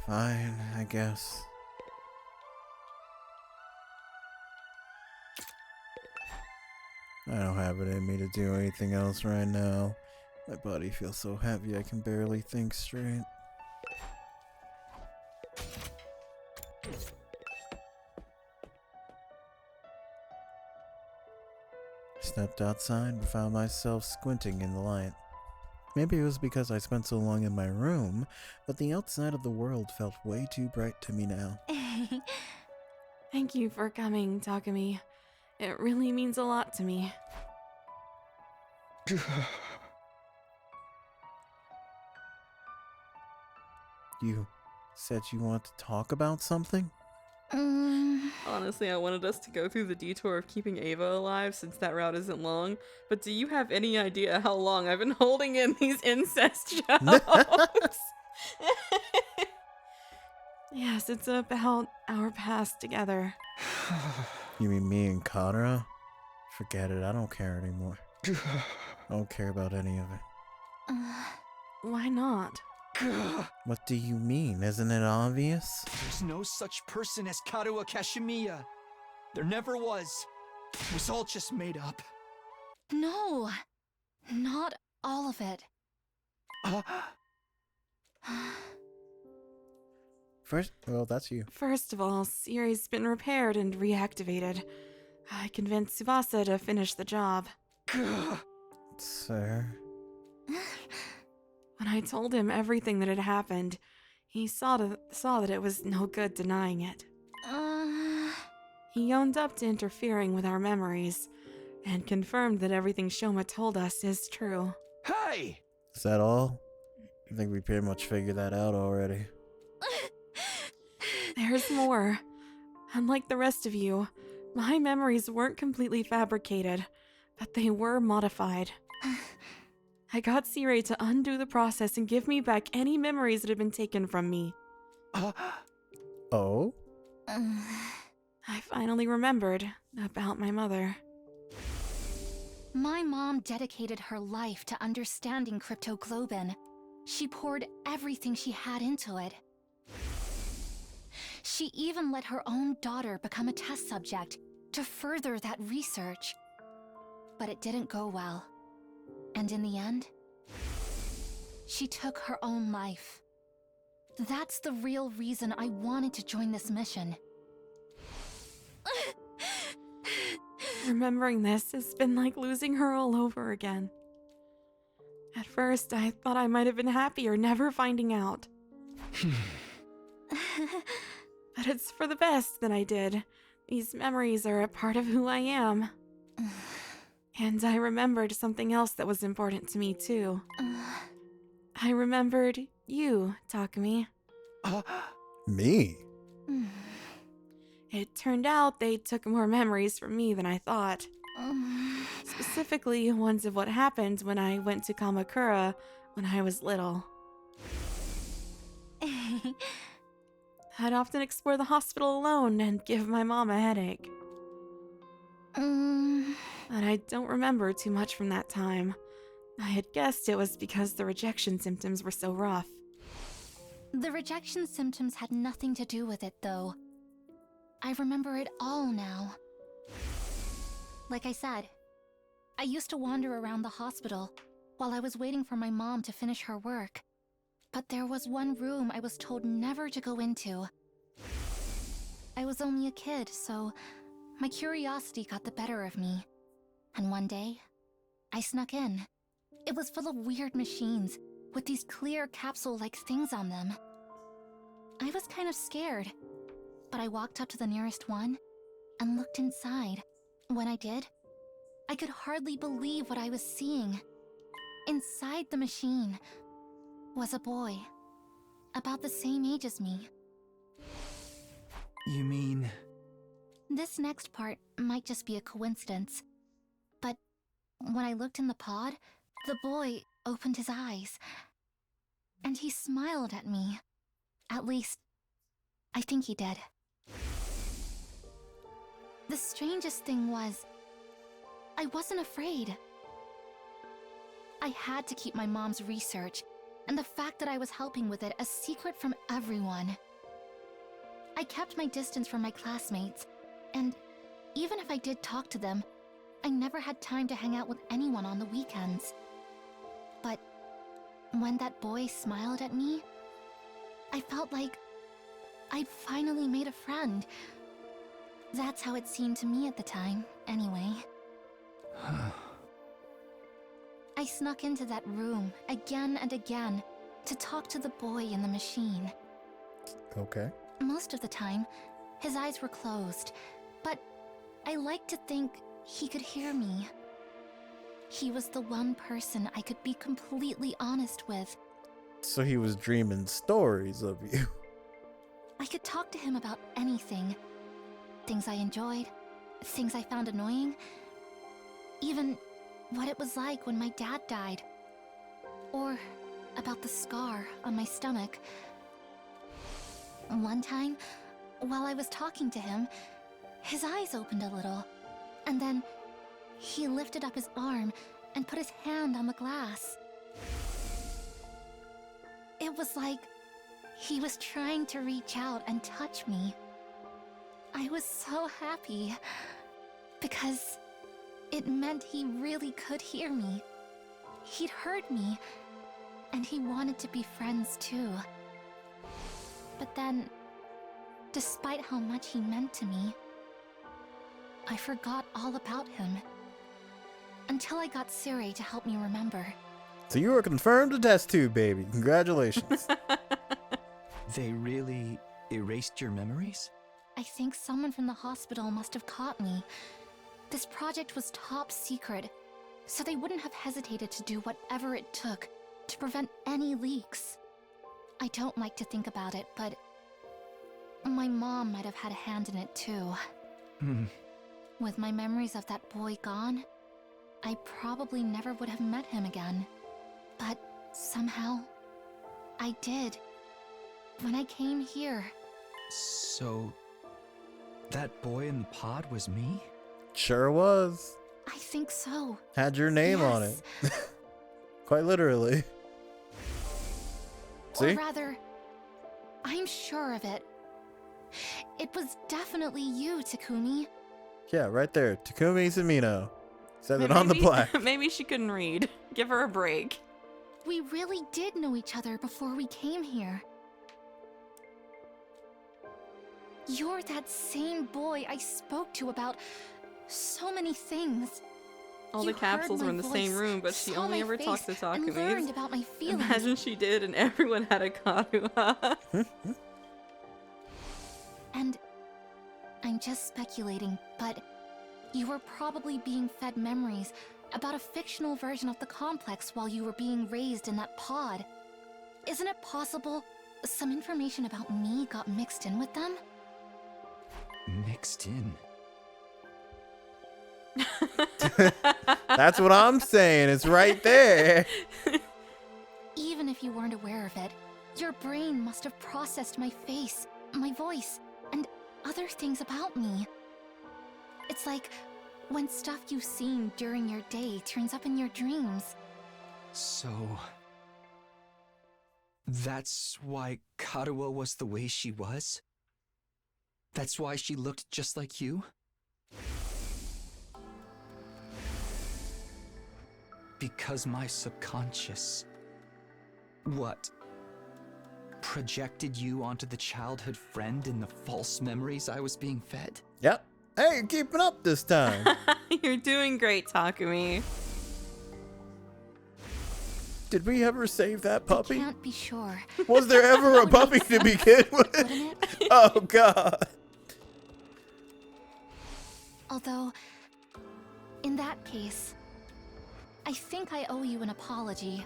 Fine, I guess. I don't have it in me to do anything else right now. My body feels so heavy I can barely think straight. Stepped outside and found myself squinting in the light. Maybe it was because I spent so long in my room, but the outside of the world felt way too bright to me now. Thank you for coming, Takumi. It really means a lot to me. You said you want to talk about something? Honestly, I wanted us to go through the detour of keeping Ava alive since that route isn't long, but do you have any idea how long I've been holding in these incest jokes? Yes, it's about our past together. You mean me and Kadra? Forget it, I don't care anymore. I don't care about any of it. Why not? What do you mean? Isn't it obvious? There's no such person as Karuo Kashimiya. There never was. It was all just made up. No, not all of it. That's you. First of all, Siri's been repaired and reactivated. I convinced Tsubasa to finish the job. Sir? When I told him everything that had happened, he saw that it was no good denying it. He owned up to interfering with our memories, and confirmed that everything Shoma told us is true. Hey! Is that all? I think we pretty much figured that out already. There's more. Unlike the rest of you, my memories weren't completely fabricated, but they were modified. I got Siri to undo the process and give me back any memories that had been taken from me. Oh? I finally remembered about my mother. My mom dedicated her life to understanding cryptoglobin. She poured everything she had into it. She even let her own daughter become a test subject to further that research. But it didn't go well. And in the end, she took her own life. That's the real reason I wanted to join this mission. Remembering this has been like losing her all over again. At first, I thought I might have been happier never finding out. But it's for the best that I did. These memories are a part of who I am. And I remembered something else that was important to me, too. I remembered you, Takumi. Me? It turned out they took more memories from me than I thought. Specifically, ones of what happened when I went to Kamakura when I was little. I'd often explore the hospital alone and give my mom a headache. But I don't remember too much from that time. I had guessed it was because the rejection symptoms were so rough. The rejection symptoms had nothing to do with it, though. I remember it all now. Like I said, I used to wander around the hospital while I was waiting for my mom to finish her work. But there was one room I was told never to go into. I was only a kid, so my curiosity got the better of me. And one day, I snuck in. It was full of weird machines with these clear capsule-like things on them. I was kind of scared, but I walked up to the nearest one and looked inside. When I did, I could hardly believe what I was seeing. Inside the machine was a boy, about the same age as me. You mean... This next part might just be a coincidence, but when I looked in the pod, the boy opened his eyes, and he smiled at me. At least, I think he did. The strangest thing was, I wasn't afraid. I had to keep my mom's research and the fact that I was helping with it a secret from everyone. I kept my distance from my classmates, and even if I did talk to them, I never had time to hang out with anyone on the weekends. But when that boy smiled at me, I felt like I'd finally made a friend. That's how it seemed to me at the time, anyway. I snuck into that room again and again to talk to the boy in the machine. Okay. Most of the time, his eyes were closed, but I like to think he could hear me. He was the one person I could be completely honest with. So he was dreaming stories of you. I could talk to him about anything. Things I enjoyed, things I found annoying, even what it was like when my dad died. Or about the scar on my stomach. One time, while I was talking to him, his eyes opened a little, and then he lifted up his arm and put his hand on the glass. It was like he was trying to reach out and touch me. I was so happy, because it meant he really could hear me. He'd heard me, and he wanted to be friends too. But then, despite how much he meant to me, I forgot all about him. Until I got Siri to help me remember. So you were confirmed a test tube, baby. Congratulations. They really erased your memories? I think someone from the hospital must have caught me. This project was top secret, so they wouldn't have hesitated to do whatever it took to prevent any leaks. I don't like to think about it, but my mom might have had a hand in it too. With my memories of that boy gone, I probably never would have met him again. But somehow, I did. When I came here. So, that boy in the pod was me? Sure was. I think so. Had your name on it. Quite literally. See? Or rather, I'm sure of it. It was definitely you, Takumi. Yeah, right there. Takumi Samino. Says it on the plaque. Maybe she couldn't read. Give her a break. We really did know each other before we came here. You're that same boy I spoke to about so many things. All You the capsules heard were in my the same voice, room, but she saw only my ever talked to face, and learned Takumi. about my feelings. Imagine she did and everyone had a Karuha. And I'm just speculating, but you were probably being fed memories about a fictional version of the complex while you were being raised in that pod. Isn't it possible some information about me got mixed in with them? Mixed in? That's what I'm saying. It's right there. Even if you weren't aware of it, your brain must have processed my face, my voice, and other things about me. It's like when stuff you've seen during your day turns up in your dreams. So... that's why Karuo was the way she was? That's why she looked just like you? Because my subconscious... what? Projected you onto the childhood friend in the false memories I was being fed? Yep. Hey, you're keeping up this time. You're doing great, Takumi. Did we ever save that puppy? I can't be sure. Was there ever a puppy to begin with? Wouldn't it? Oh, God. Although, in that case, I think I owe you an apology.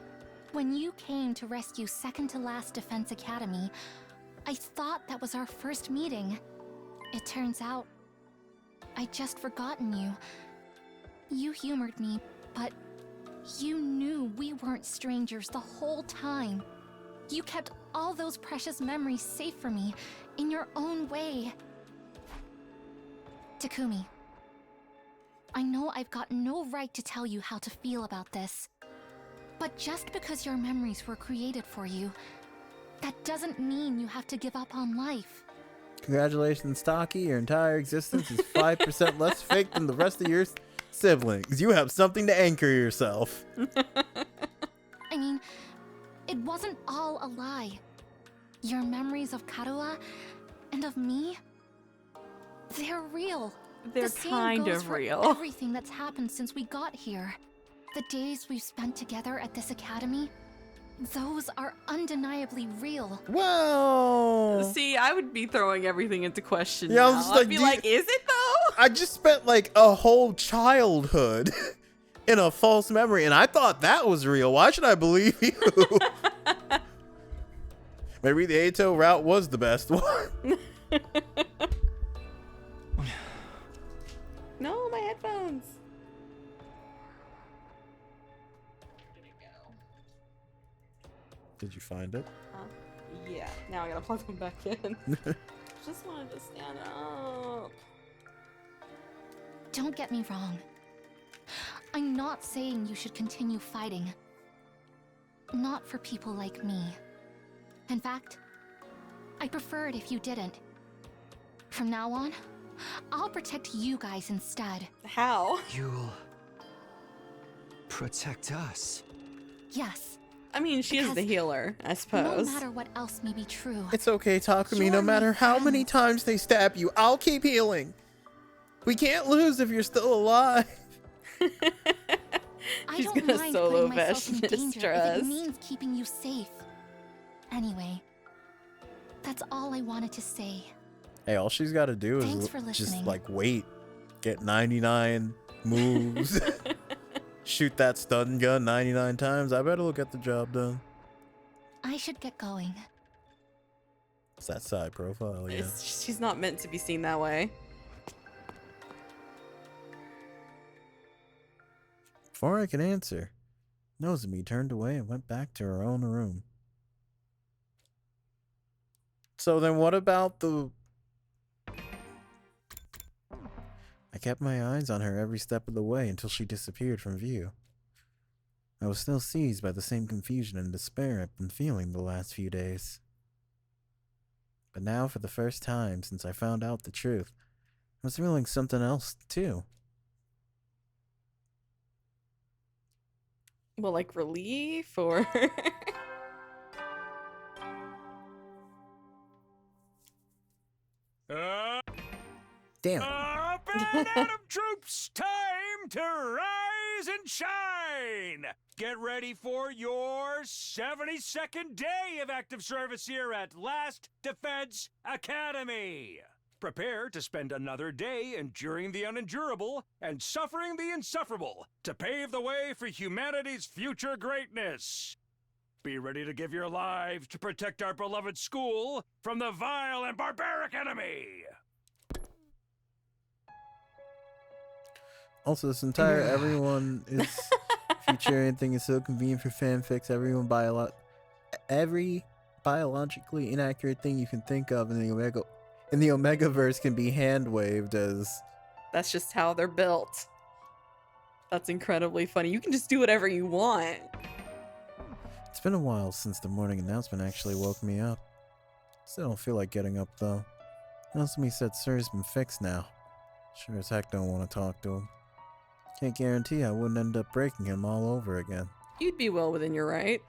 When you came to rescue Second to Last Defense Academy, I thought that was our first meeting. It turns out, I'd just forgotten you. You humored me, but you knew we weren't strangers the whole time. You kept all those precious memories safe for me, in your own way. Takumi, I know I've got no right to tell you how to feel about this. But just because your memories were created for you, that doesn't mean you have to give up on life. Congratulations, Taki. Your entire existence is 5% less fake than the rest of your siblings. You have something to anchor yourself. I mean, it wasn't all a lie. Your memories of Karuha and of me, they're real. They're the same kind goes of for real. everything that's happened since we got here. The days we've spent together at this academy, those are undeniably real. Whoa! See, I would be throwing everything into question Yeah, I now. was I'd like, be do like, you- is it though? I just spent like a whole childhood in a false memory, and I thought that was real. Why should I believe you? Maybe the Ato route was the best one. No, my headphones. Did you find it? Yeah, now I gotta plug them back in. Just wanted to stand up. Don't get me wrong. I'm not saying you should continue fighting. Not for people like me. In fact, I'd prefer it if you didn't. From now on, I'll protect you guys instead. How? You'll protect us. Yes, I mean, she is the Because healer, I no suppose. matter what else may be true. It's okay, Takumi. No You're my matter how many friend. times they stab you, I'll keep healing. We can't lose if you're still alive. I She's don't gonna mind solo putting myself in Vashnis danger if Trust. it means keeping you safe. Anyway, that's all I wanted to say. Hey, all she's got to do Thanks is for just listening. like wait, get 99 moves, shoot that stun gun 99 times. I bet it'll get the job done. I should get going. It's that side profile, yeah. She's not meant to be seen that way. Before I could answer, Nozomi turned away and went back to her own room. So then what about the... I kept my eyes on her every step of the way until she disappeared from view. I was still seized by the same confusion and despair I've been feeling the last few days. But now, for the first time since I found out the truth, I was feeling something else, too. Well, like relief or... Damn. Up and Adam troops, time to rise and shine! Get ready for your 72nd day of active service here at Last Defense Academy. Prepare to spend another day enduring the unendurable and suffering the insufferable to pave the way for humanity's future greatness. Be ready to give your lives to protect our beloved school from the vile and barbaric enemy. Also, this entire everyone is featuring thing is so convenient for fanfics. Every biologically inaccurate thing you can think of in the Omegaverse can be hand waved as. That's just how they're built. That's incredibly funny. You can just do whatever you want. It's been a while since the morning announcement actually woke me up. Still don't feel like getting up though. Nozomi said Sir's been fixed now. Sure as heck don't want to talk to him. Can't guarantee I wouldn't end up breaking him all over again. You'd be well within your right.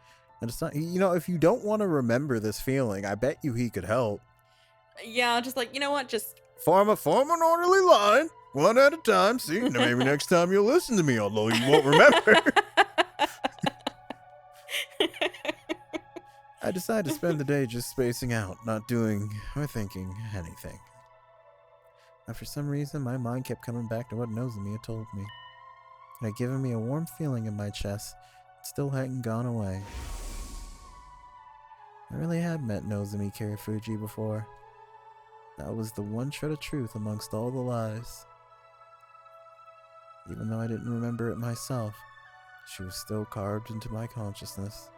And it's not, if you don't want to remember this feeling, I bet you he could help. Yeah, just like, you know what? Just Form an orderly line, one at a time. See, now maybe next time you'll listen to me, although you won't remember. I decided to spend the day just spacing out, not doing or thinking anything. But for some reason, my mind kept coming back to what Nozomi had told me. It had given me a warm feeling in my chest that still hadn't gone away. I really had met Nozomi Kirifuji before. That was the one shred of truth amongst all the lies. Even though I didn't remember it myself, she was still carved into my consciousness.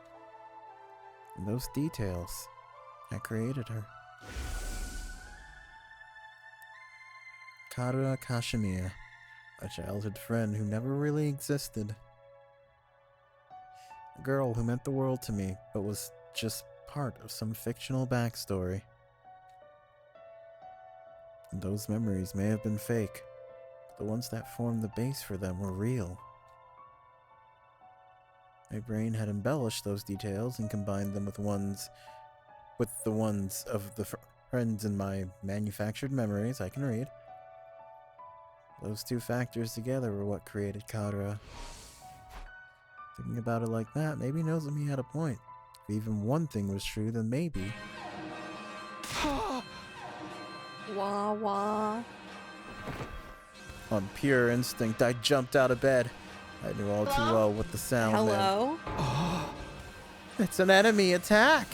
And those details had created her. Karua Kashimir, a childhood friend who never really existed. A girl who meant the world to me, but was just part of some fictional backstory. And those memories may have been fake, but the ones that formed the base for them were real. My brain had embellished those details and combined them with the ones of the friends in my manufactured memories I can read. Those two factors together were what created Kadra. Thinking about it like that, maybe Nozomi had a point. If even one thing was true, then maybe. Wah wah. On pure instinct, I jumped out of bed. I knew all too well what the sound meant. Hello? It's an enemy attack!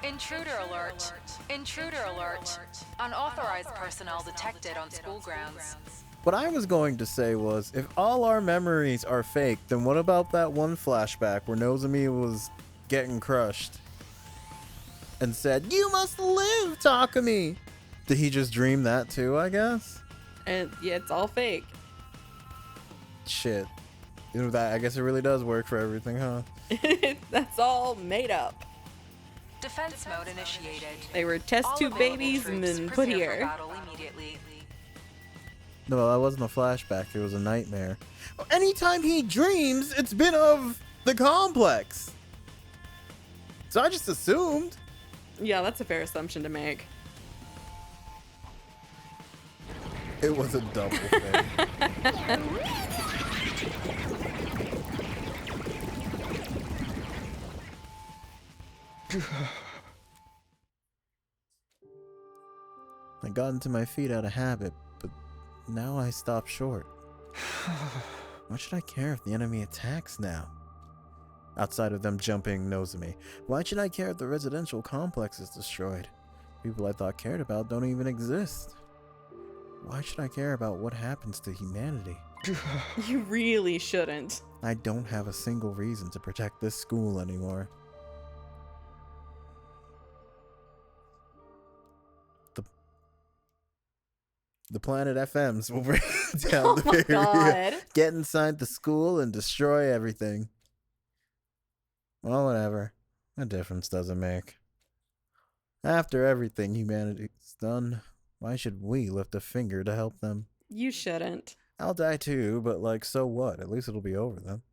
Intruder alert. Intruder alert. Unauthorized personnel detected on school grounds. What I was going to say was, if all our memories are fake, then what about that one flashback where Nozomi was getting crushed and said, "You must live, Takumi"? Did he just dream that too, I guess? And yeah, it's all fake. Shit. You know, that, I guess it really does work for everything, huh? That's all made up. Defense mode initiated. They were test All tube available babies and troops then put prepare for here. battle immediately. No, that wasn't a flashback. It was a nightmare. Anytime he dreams, it's been of the complex. So I just assumed. Yeah, that's a fair assumption to make. It was a double thing. I got into my feet out of habit, but now I stop short. Why should I care if the enemy attacks now? Outside of them jumping Nozomi, why should I care if the residential complex is destroyed? People I thought cared about don't even exist. Why should I care about what happens to humanity? You really shouldn't. I don't have a single reason to protect this school anymore. The planet FMs will bring down the my area, God. get inside the school, and destroy everything. Well, whatever. A difference doesn't make. After everything humanity's done, why should we lift a finger to help them? You shouldn't. I'll die too, but like, so what? At least it'll be over then.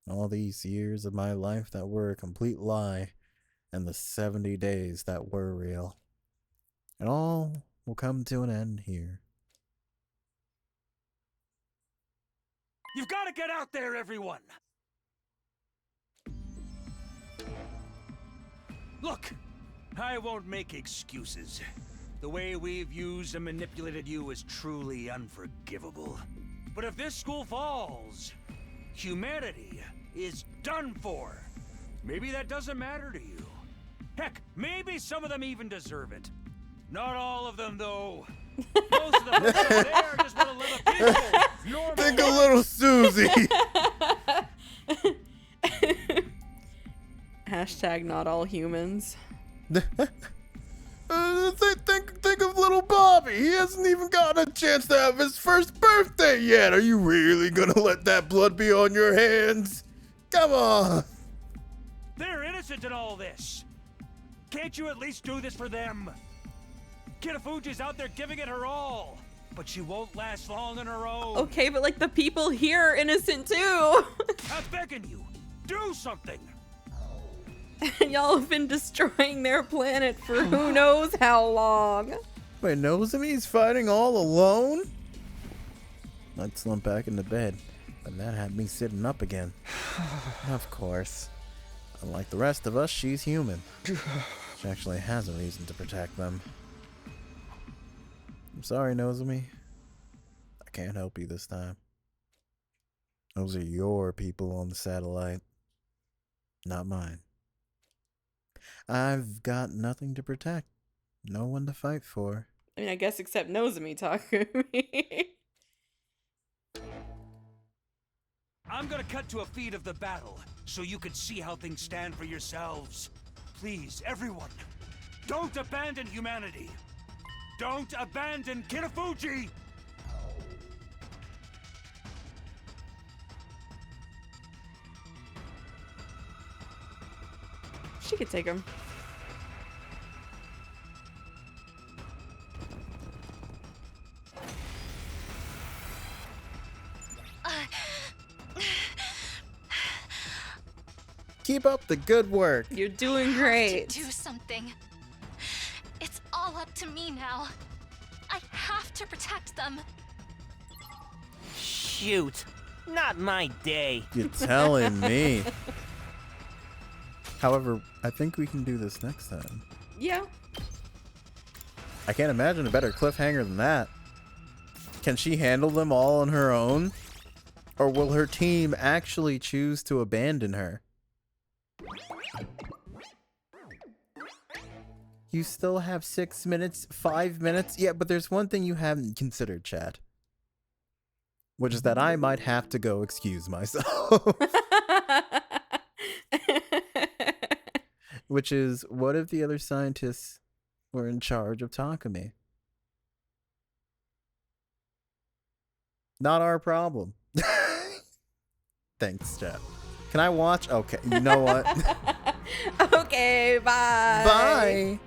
All these years of my life that were a complete lie, and the 70 days that were real. It all will come to an end here. You've got to get out there, everyone! Look, I won't make excuses. The way we've used and manipulated you is truly unforgivable. But if this school falls, humanity is done for. Maybe that doesn't matter to you. Heck, maybe some of them even deserve it. Not all of them, though. Most of them out there just want to live a peaceful, normal Think a life. little Susie! Hashtag not all humans. Think of little Bobby. He hasn't even gotten a chance to have his first birthday yet. Are you really gonna let that blood be on your hands? Come on. They're innocent in all this. Can't you at least do this for them? Kitafuji's out there giving it her all, but she won't last long on her own. Okay, but like the people here are innocent too. I'm begging you, do something. Y'all have been destroying their planet for who knows how long. Wait, Nozomi's fighting all alone? I'd slump back into bed, but that had me sitting up again. Of course. Unlike the rest of us, she's human. She actually has a reason to protect them. I'm sorry, Nozomi. I can't help you this time. Those are your people on the satellite, not mine. I've got nothing to protect. No one to fight for. I mean, I guess except Nozomi Takumi. I'm gonna cut to a feed of the battle, so you can see how things stand for yourselves. Please, everyone, don't abandon humanity. Don't abandon Kitafuji! She could take him. Keep up the good work. You're doing I have great. to do something. It's all up to me now. I have to protect protect them. Shoot. Not my day. You're telling me. However, I think we can do this next time. Yeah. I can't imagine a better cliffhanger than that. Can she handle them all on her own? Or will her team actually choose to abandon her? You still have 6 minutes, 5 minutes? Yeah, but there's one thing you haven't considered, chat. Which is that I might have to go excuse myself. Which is, what if the other scientists were in charge of Takumi? Not our problem. Thanks, chat. Can I watch? Okay, you know what? Okay, bye. Bye.